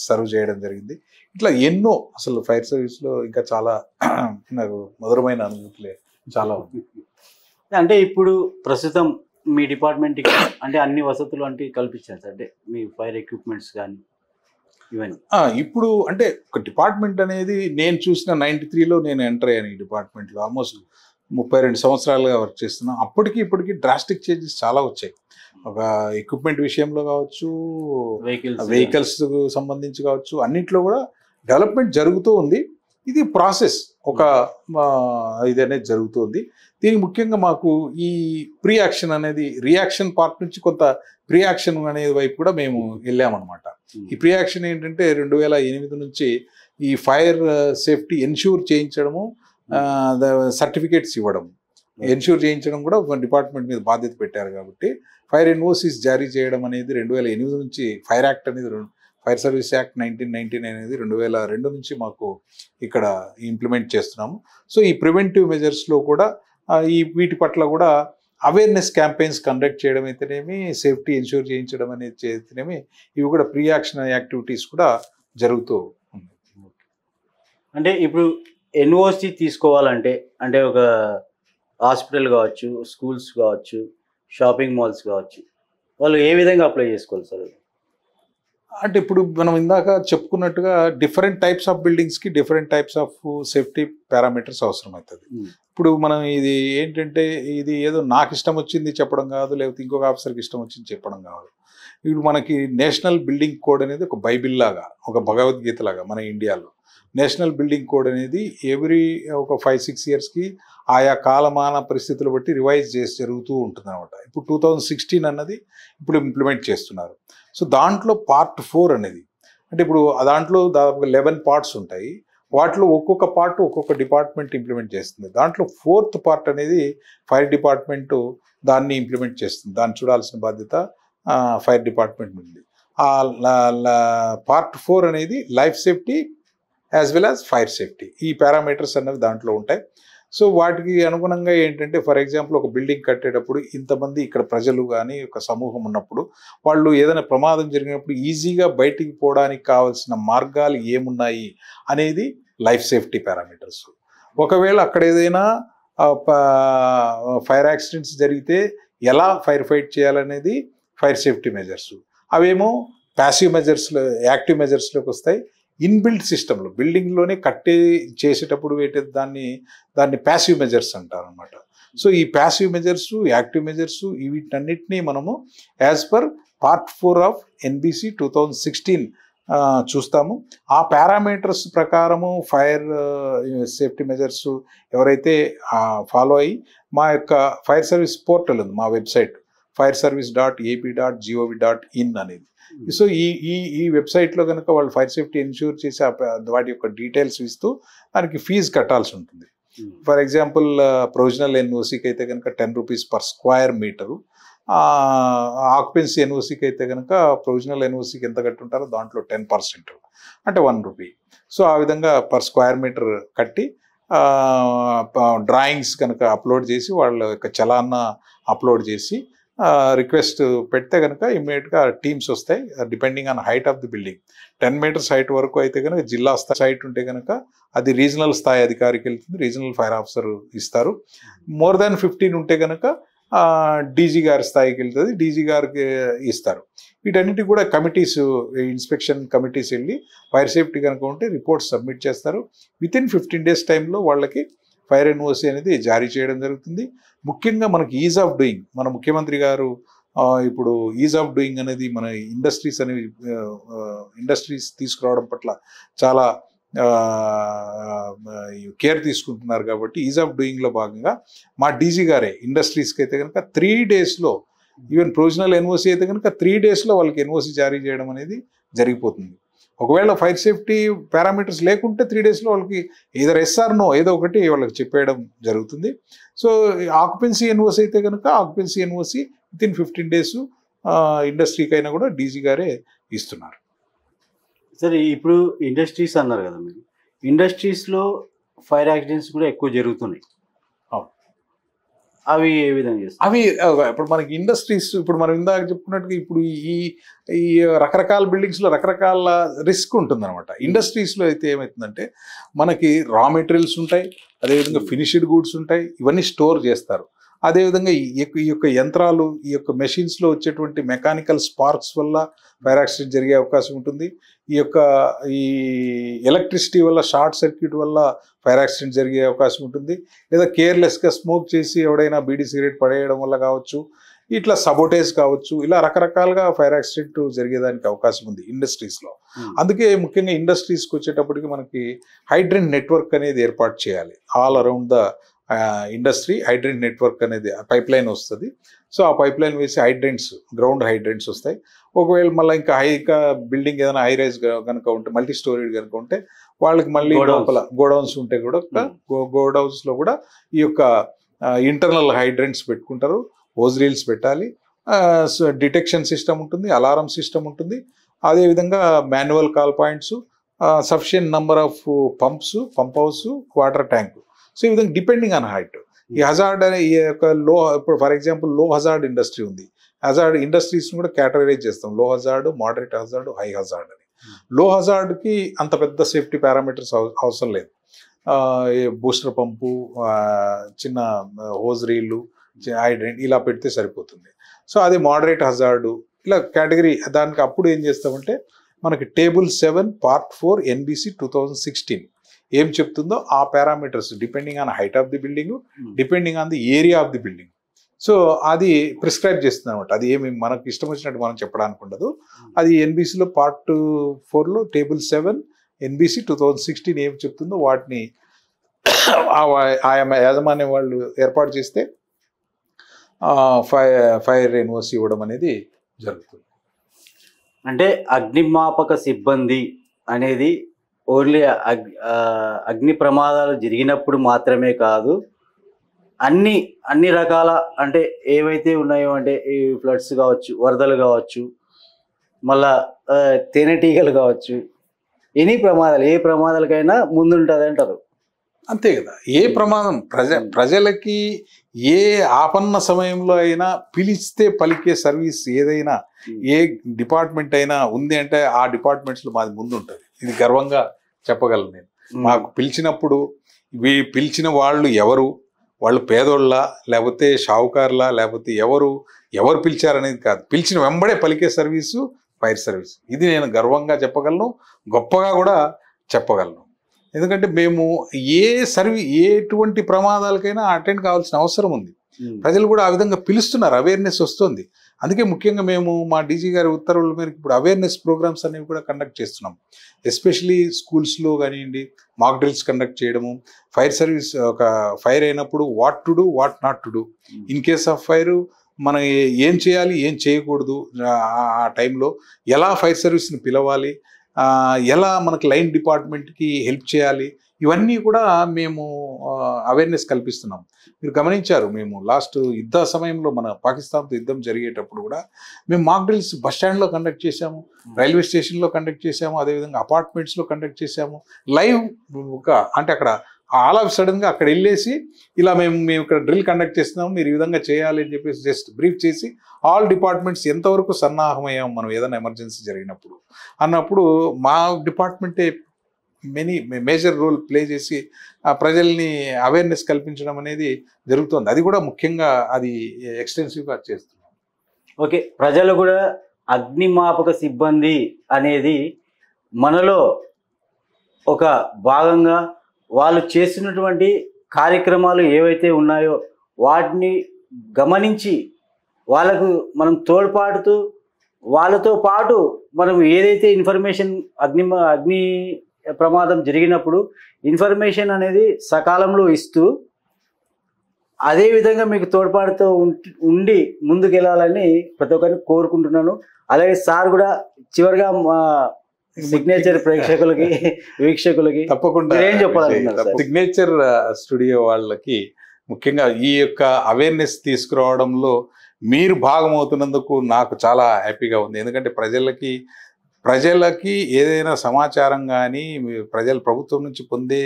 సర్వ్ చేయడం జరిగింది. ఇట్లా ఎన్నో, అసలు ఫైర్ సర్వీస్లో ఇంకా చాలా నాకు మధురమైన అనుభూతులే చాలా ఉంది. అంటే ఇప్పుడు ప్రస్తుతం మీ డిపార్ట్మెంట్కి అంటే అన్ని వసతులు అంటే కల్పించారు సార్, అంటే మీ ఫైర్ ఎక్విప్మెంట్స్ కానీ ఇవన్నీ? ఇప్పుడు అంటే ఒక డిపార్ట్మెంట్ అనేది నేను చూసిన 93లో నేను ఎంటర్ అయ్యాను ఈ డిపార్ట్మెంట్లో. ఆల్మోస్ట్ 32 సంవత్సరాలుగా వర్క్ చేస్తున్నాను. అప్పటికి ఇప్పటికి డ్రాస్టిక్ చేంజెస్ చాలా వచ్చాయి. ఒక ఎక్విప్మెంట్ విషయంలో కావచ్చు, వెహికల్స్ సంబంధించి కావచ్చు, అన్నిట్లో కూడా డెవలప్మెంట్ జరుగుతూ ఉంది. ఇది ప్రాసెస్, ఒక ఇది అనేది జరుగుతుంది. దీనికి ముఖ్యంగా మాకు ఈ ప్రీ యాక్షన్ అనేది, రియాక్షన్ పార్ట్ నుంచి కొంత ప్రీ యాక్షన్ అనే వైపు కూడా మేము వెళ్ళామన్నమాట. ఈ ప్రీ యాక్షన్ ఏంటంటే 2008 నుంచి ఈ ఫైర్ సేఫ్టీ ఎన్ష్యూర్ చేయించడము, సర్టిఫికేట్స్ ఇవ్వడం, ఎన్ష్యూర్ చేయించడం కూడా డిపార్ట్మెంట్ మీద బాధ్యత పెట్టారు. కాబట్టి ఫైర్ ఎన్ఓసిస్ జారీ చేయడం అనేది 2008 నుంచి, ఫైర్ యాక్ట్ అనేది, ఫైర్ సర్వీస్ యాక్ట్ 1999 అనేది 2002 నుంచి మాకు ఇక్కడ ఇంప్లిమెంట్ చేస్తున్నాము. సో ఈ ప్రివెంటివ్ మెజర్స్లో కూడా వీటి పట్ల కూడా అవేర్నెస్ క్యాంపెయిన్స్ కండక్ట్ చేయడం అయితేనేమి, సేఫ్టీ ఎన్ష్యూర్ చేయించడం అనేది చేస్తేనేమి, ఇవి కూడా ప్రీ యాక్షన్ యాక్టివిటీస్ కూడా జరుగుతూ ఉంది. అంటే ఇప్పుడు ఎన్ఓసి తీసుకోవాలంటే, అంటే ఒక హాస్పిటల్ కావచ్చు, స్కూల్స్ కావచ్చు, షాపింగ్ మాల్స్ కావచ్చు, వాళ్ళు ఏ విధంగా అప్లై చేసుకోవాలి సార్? అంటే ఇప్పుడు మనం ఇందాక చెప్పుకున్నట్టుగా డిఫరెంట్ టైప్స్ ఆఫ్ బిల్డింగ్స్కి different types of safety parameters అవసరం అవుతుంది. ఇప్పుడు మనం ఇది ఏంటంటే, ఇది ఏదో నాకు ఇష్టం వచ్చింది చెప్పడం కాదు, లేకపోతే ఇంకొక ఆఫీసర్కి ఇష్టం వచ్చింది చెప్పడం కాదు. ఇప్పుడు మనకి నేషనల్ బిల్డింగ్ కోడ్ అనేది ఒక బైబిల్ లాగా, ఒక భగవద్గీత లాగా. మన ఇండియాలో నేషనల్ బిల్డింగ్ కోడ్ అనేది ఒక 5-6 ఇయర్స్కి ఆయా కాలమాన పరిస్థితులు బట్టి రివైజ్ చేసి జరుగుతూ ఉంటుంది అనమాట. ఇప్పుడు 2016 అన్నది ఇప్పుడు ఇంప్లిమెంట్ చేస్తున్నారు. సో దాంట్లో పార్ట్ 4 అనేది, అంటే ఇప్పుడు దాంట్లో దాదాపుగా 11 పార్ట్స్ ఉంటాయి. వాటిలో ఒక్కొక్క పార్ట్ ఒక్కొక్క డిపార్ట్మెంట్ ఇంప్లిమెంట్ చేస్తుంది. దాంట్లో 4th పార్ట్ అనేది ఫైర్ డిపార్ట్మెంటు దాన్ని ఇంప్లిమెంట్ చేస్తుంది. దాన్ని చూడాల్సిన బాధ్యత ఫైర్ డిపార్ట్మెంట్ ఉంది. పార్ట్ 4 అనేది life safety as well as fire safety, ఈ పారామీటర్స్ అనేవి దాంట్లో ఉంటాయి. సో వాటికి అనుగుణంగా ఏంటంటే, ఫర్ ఎగ్జాంపుల్ ఒక బిల్డింగ్ కట్టేటప్పుడు ఇంతమంది ఇక్కడ ప్రజలు కానీ ఒక సమూహం ఉన్నప్పుడు, వాళ్ళు ఏదైనా ప్రమాదం జరిగినప్పుడు ఈజీగా బయటికి పోవడానికి కావాల్సిన మార్గాలు ఏమున్నాయి అనేది లైఫ్ సేఫ్టీ పారామీటర్స్. ఒకవేళ అక్కడ ఏదైనా ఫైర్ యాక్సిడెంట్స్ జరిగితే ఎలా ఫైర్ ఫైట్ చేయాలనేది ఫైర్ సేఫ్టీ మెజర్స్. అవేమో ప్యాసివ్ మెజర్స్లో, యాక్టివ్ మెజర్స్లోకి వస్తాయి. ఇన్బిల్ట్ సిస్టంలో, బిల్డింగ్లోనే కట్టే చేసేటప్పుడు దాన్ని ప్యాసివ్ మెజర్స్ అంటారు అనమాట. సో ఈ ప్యాసివ్ మెజర్స్, యాక్టివ్ మెజర్స్ వీటన్నిటినీ మనము as per part 4 of NBC 2016 చూస్తాము. ఆ పారామీటర్స్ ప్రకారము ఫైర్ సేఫ్టీ మెజర్స్ ఎవరైతే ఫాలో అయ్యి మా యొక్క ఫైర్ సర్వీస్ పోర్టల్ ఉంది, మా వెబ్సైట్ fireservice.ap.gov.in అనేది. సో ఈ వెబ్సైట్లో కనుక వాళ్ళు ఫైర్ సేఫ్టీ ఇన్ష్యూర్ చేసి వాటి యొక్క డీటెయిల్స్ ఇస్తూ దానికి ఫీజు కట్టాల్సి ఉంటుంది. ఫర్ ఎగ్జాంపుల్ ప్రొవిజనల్ ఎన్ఓసికి అయితే కనుక 10 rupees per square metre, occupancy ఎన్ఓసికి అయితే కనుక ప్రొవిజనల్ ఎన్ఓసికి ఎంత కట్టుంటారో దాంట్లో 10% అంటే 1 రూపీ. సో ఆ విధంగా పర్ స్క్వేర్ మీటర్ కట్టి డ్రాయింగ్స్ కనుక అప్లోడ్ చేసి వాళ్ళ యొక్క చలాన్న అప్లోడ్ చేసి రిక్వెస్ట్ పెడితే కనుక ఇమ్మీడియట్గా టీమ్స్ వస్తాయి. Depending on height of the building 10 metres height వరకు అయితే కనుక జిల్లా స్థాయి హైట్ ఉంటే కనుక అది రీజనల్ స్థాయి అధికారికి వెళ్తుంది, రీజనల్ ఫైర్ ఆఫీసర్ ఇస్తారు. మోర్ దాన్ 15 ఉంటే కనుక డీజీ గారి స్థాయికి వెళ్తుంది, డీజీ గారికి ఇస్తారు. వీటన్నిటికి కూడా కమిటీస్, ఇన్స్పెక్షన్ కమిటీస్ వెళ్ళి ఫైర్ సేఫ్టీ కనుక ఉంటే రిపోర్ట్స్ సబ్మిట్ చేస్తారు. వితిన్ 15 డేస్ టైంలో వాళ్ళకి ఫైర్ ఎన్ఓసి అనేది జారీ చేయడం జరుగుతుంది. ముఖ్యంగా మనకి ఈజ్ ఆఫ్ డూయింగ్, మన ముఖ్యమంత్రి గారు ఇప్పుడు ఈజ్ ఆఫ్ డూయింగ్ అనేది మన ఇండస్ట్రీస్ తీసుకురావడం పట్ల చాలా కేర్ తీసుకుంటున్నారు. కాబట్టి ఈజ్ ఆఫ్ డూయింగ్లో భాగంగా మా డీజీ గారే ఇండస్ట్రీస్కి అయితే కనుక 3 డేస్లో, ఈవెన్ ప్రొవిజనల్ ఎన్ఓసి అయితే కనుక 3 డేస్లో వాళ్ళకి ఎన్ఓసి జారీ చేయడం అనేది జరిగిపోతుంది. ఒకవేళ ఫైర్ సేఫ్టీ పారామీటర్స్ లేకుంటే 3 డేస్లో వాళ్ళకి ఏదో ఎస్ఆర్ నో ఏదో ఒకటి వాళ్ళకి చెప్పేయడం జరుగుతుంది. సో ఆక్యుపెన్సీ ఎన్ఓసి అయితే కనుక ఆక్యుపెన్సీ ఎన్ఓసి వితిన్ 15 డేస్ ఇండస్ట్రీకి అయినా కూడా డీజీ గారే ఇస్తున్నారు. సరే, ఇప్పుడు ఇండస్ట్రీస్ అన్నారు కదా మీరు, ఇండస్ట్రీస్లో ఫైర్ యాక్సిడెంట్స్ కూడా ఎక్కువ జరుగుతున్నాయి. అవి ఏ విధంగా చేస్తారు? అవి ఇప్పుడు మనకి ఇండస్ట్రీస్, ఇప్పుడు మనం ఇందాక చెప్పుకున్నట్టుగా ఇప్పుడు ఈ రకరకాల బిల్డింగ్స్లో రకరకాల రిస్క్ ఉంటుంది అనమాట. ఇండస్ట్రీస్లో అయితే ఏమవుతుందంటే మనకి రా మెటీరియల్స్ ఉంటాయి, అదేవిధంగా ఫినిష్డ్ గూడ్స్ ఉంటాయి, ఇవన్నీ స్టోర్ చేస్తారు. అదేవిధంగా ఈ యొక్క యంత్రాలు, ఈ యొక్క మెషిన్స్లో వచ్చేటువంటి మెకానికల్ స్పార్క్స్ వల్ల ఫైర్ యాక్సిడెంట్ జరిగే అవకాశం ఉంటుంది. ఈ ఎలక్ట్రిసిటీ వల్ల, షార్ట్ సర్క్యూట్ వల్ల ఫైర్ యాక్సిడెంట్ జరిగే అవకాశం ఉంటుంది. లేదా కేర్లెస్గా స్మోక్ చేసి ఎవడైనా బీడీ సిగరెట్ పడేయడం వల్ల కావచ్చు, ఇట్లా సబోటేజ్ కావచ్చు, ఇలా రకరకాలుగా ఫైర్ యాక్సిడెంట్ జరిగేదానికి అవకాశం ఉంది ఇండస్ట్రీస్లో. అందుకే ముఖ్యంగా ఇండస్ట్రీస్కి వచ్చేటప్పటికి మనకి హైడ్రెంట్ నెట్వర్క్ అనేది ఏర్పాటు చేయాలి. All around the industry hydrant network అనేది పైప్ లైన్ వస్తుంది. సో ఆ పైప్ లైన్ వేసి హైడ్రెంట్స్, గ్రౌండ్ హైడ్రెంట్స్ వస్తాయి. ఒకవేళ మళ్ళీ ఇంకా బిల్డింగ్ ఏదైనా హై రైజ్ కనుక ఉంటే, మల్టీ స్టోరీడ్ కనుక ఉంటే వాళ్ళకి మళ్ళీ లోపల గోడౌన్స్ ఉంటే కూడా గోడౌన్స్లో కూడా ఈ యొక్క ఇంటర్నల్ హైడ్రెంట్స్ పెట్టుకుంటారు. హోజ్ రీల్స్ పెట్టాలి, డిటెక్షన్ సిస్టమ్ ఉంటుంది, అలారం సిస్టమ్ ఉంటుంది. అదేవిధంగా manual call points, sufficient number of pumps, pump house, water tank. So ఈ విధంగా డిపెండింగ్ ఆన్ హైట్ ఈ హజార్డ్ అనే ఈ యొక్క ఇప్పుడు ఫర్ ఎగ్జాంపుల్ లో హజార్డ్ ఇండస్ట్రీ ఉంది. హజార్డ్ ఇండస్ట్రీస్ని కూడా కేటగరైజ్ చేస్తాం, లో hazard, moderate hazard, high hazard అని. లో హజార్డ్కి అంత పెద్ద సేఫ్టీ పారామీటర్స్ అవసరం లేదు. బూస్టర్ పంపు, చిన్న హోజ్ రీళ్ళు, హైడ్రెంట్ ఇలా పెడితే సరిపోతుంది. సో అది మోడరేట్ హజార్డు ఇలా కేటగిరీ. దానికి అప్పుడు ఏం చేస్తామంటే మనకి టేబుల్ 7 పార్ట్ 4 ఎన్బిసి 2016 ఏం చెప్తుందో ఆ parameters depending on height of the building, depending on the area of the building, so అది ప్రిస్క్రైబ్ చేస్తుంది అనమాట. అది ఏమి మనకు ఇష్టం వచ్చినట్టు మనం చెప్పడానికి ఉండదు. అది ఎన్బిసిలో పార్ట్ 4లో టేబుల్ 7 ఎన్బిసి 2016 ఏం చెప్తుందో వాటిని ఆయా యాజమాన్యం వాళ్ళు ఏర్పాటు చేస్తే ఫైర్ ఎన్ఓసి ఇవ్వడం అనేది జరుగుతుంది. అంటే అగ్నిమాపక సిబ్బంది అనేది ఓన్లీ అగ్ని ప్రమాదాలు జరిగినప్పుడు మాత్రమే కాదు, అన్ని రకాల అంటే ఏవైతే ఉన్నాయో, అంటే ఈ ఫ్లడ్స్ కావచ్చు, వరదలు కావచ్చు, మళ్ళా తేనెటీగలు కావచ్చు, ఎనీ ప్రమాదాలు, ఏ ప్రమాదాలకైనా ముందుంటుంది అంటారు. అంతే కదా. ఏ ప్రమాదం ప్రజలకి ఏ ఆపన్న సమయంలో అయినా పిలిస్తే పలికే సర్వీస్ ఏదైనా, ఏ డిపార్ట్మెంట్ అయినా ఉంది అంటే ఆ డిపార్ట్మెంట్స్లో మాది ముందు ఉంటుంది. ఇది గర్వంగా చెప్పగలను నేను. మాకు పిలిచినప్పుడు పిలిచిన వాళ్ళు ఎవరు, వాళ్ళు పేదోళ్ళ లేకపోతే షావుకారులా లేకపోతే ఎవరు పిలిచారనేది కాదు, పిలిచిన వెంబడే పలికే సర్వీసు ఫైర్ సర్వీస్. ఇది నేను గర్వంగా చెప్పగలను, గొప్పగా కూడా చెప్పగలను. ఎందుకంటే మేము ఎటువంటి ప్రమాదాలకైనా అటెండ్ కావాల్సిన అవసరం ఉంది. ప్రజలు కూడా ఆ విధంగా పిలుస్తున్నారు, అవేర్నెస్ వస్తుంది. అందుకే ముఖ్యంగా మేము మా డీజీ గారి ఉత్తర్వుల మేరకు ఇప్పుడు అవేర్నెస్ ప్రోగ్రామ్స్ అనేవి కూడా కండక్ట్ చేస్తున్నాం. ఎస్పెషలీ స్కూల్స్లో కానివ్వండి, మాక్ డ్రిల్స్ కండక్ట్ చేయడము, ఫైర్ సర్వీస్ ఒక ఫైర్ అయినప్పుడు what to do, what not to do, in case of fire మనం ఏం చేయాలి, ఏం చేయకూడదు, ఆ టైంలో ఎలా ఫైర్ సర్వీస్ని పిలవాలి, ఎలా మనకు లైన్ డిపార్ట్మెంట్కి హెల్ప్ చేయాలి, ఇవన్నీ కూడా మేము అవేర్నెస్ కల్పిస్తున్నాం. మీరు గమనించారు, మేము లాస్ట్ యుద్ధ సమయంలో మన పాకిస్తాన్తో యుద్ధం జరిగేటప్పుడు కూడా మేము మాక్ డ్రిల్స్ బస్ స్టాండ్లో కండక్ట్ చేశాము, రైల్వే స్టేషన్లో కండక్ట్ చేశాము, అదేవిధంగా అపార్ట్మెంట్స్లో కండక్ట్ చేశాము. లైవ్ అంటే అక్కడ ఆల్ ఆఫ్ సడన్గా అక్కడ వెళ్ళేసి ఇలా మేము ఇక్కడ డ్రిల్ కండక్ట్ చేస్తున్నాము, మీరు ఈ విధంగా చేయాలి అని చెప్పేసి జస్ట్ బ్రీఫ్ చేసి ఆల్ డిపార్ట్మెంట్స్ ఎంతవరకు సన్నాహమయ్యాము మనం ఏదైనా ఎమర్జెన్సీ జరిగినప్పుడు అన్నప్పుడు మా డిపార్ట్మెంటే మేజర్ రోల్ ప్లే చేసి ఆ ప్రజల్ని అవేర్నెస్ కల్పించడం అనేది జరుగుతుంది. అది కూడా ముఖ్యంగా అది ఎక్స్టెన్సివ్గా చేస్తున్నాం. ఓకే, ప్రజలు కూడా అగ్నిమాపక సిబ్బంది అనేది మనలో ఒక భాగంగా వాళ్ళు చేస్తున్నటువంటి కార్యక్రమాలు ఏవైతే ఉన్నాయో వాటిని గమనించి వాళ్ళకు మనం తోడ్పాటుతూ వాళ్ళతో పాటు మనం ఏదైతే ఇన్ఫర్మేషన్ అగ్ని ప్రమాదం జరిగినప్పుడు ఇన్ఫర్మేషన్ అనేది సకాలంలో ఇస్తూ అదేవిధంగా మీకు తోడ్పాటుతో ఉండి ముందుకెళ్ళాలని ప్రతి ఒక్కరిని కోరుకుంటున్నాను. అలాగే సార్ కూడా చివరిగా మా సిగ్నేచర్ ప్రేక్షకులకి వీక్షకులకి తప్పకుండా ఏం చెప్పాలనుకుంటున్నారు? సిగ్నేచర్ స్టూడియో వాళ్ళకి ముఖ్యంగా ఈ యొక్క అవేర్నెస్ తీసుకురావడంలో మీరు భాగమవుతున్నందుకు నాకు చాలా హ్యాపీగా ఉంది. ఎందుకంటే ప్రజలకి ఏదైనా సమాచారం కానీ ప్రభుత్వం నుంచి పొందే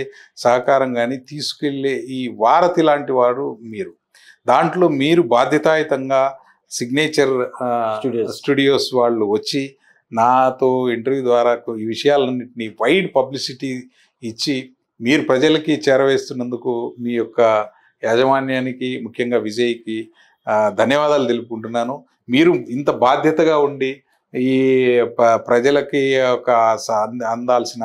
సహకారం కానీ తీసుకెళ్ళే ఈ వారధి లాంటి వారు మీరు. దాంట్లో మీరు బాధ్యతాయుతంగా సిగ్నేచర్ స్టూడియోస్ వాళ్ళు వచ్చి నాతో ఇంటర్వ్యూ ద్వారా ఈ విషయాలన్నింటినీ వైడ్ పబ్లిసిటీ ఇచ్చి మీరు ప్రజలకి చేరవేస్తున్నందుకు మీ యొక్క యాజమాన్యానికి ముఖ్యంగా విజయ్కి ధన్యవాదాలు తెలుపుకుంటున్నాను. మీరు ఇంత బాధ్యతగా ఉండి ఈ ప్రజలకి ఒక అందాల్సిన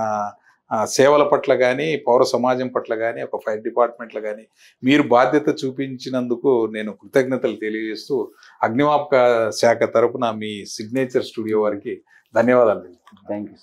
సేవల పట్ల కానీ పౌర సమాజం పట్ల కానీ ఒక ఫైర్ డిపార్ట్మెంట్లో కానీ మీరు బాధ్యత చూపించినందుకు నేను కృతజ్ఞతలు తెలియజేస్తూ అగ్నిమాపక శాఖ తరపున మీ సిగ్నేచర్ స్టూడియో వారికి ధన్యవాదాలు. Thank you.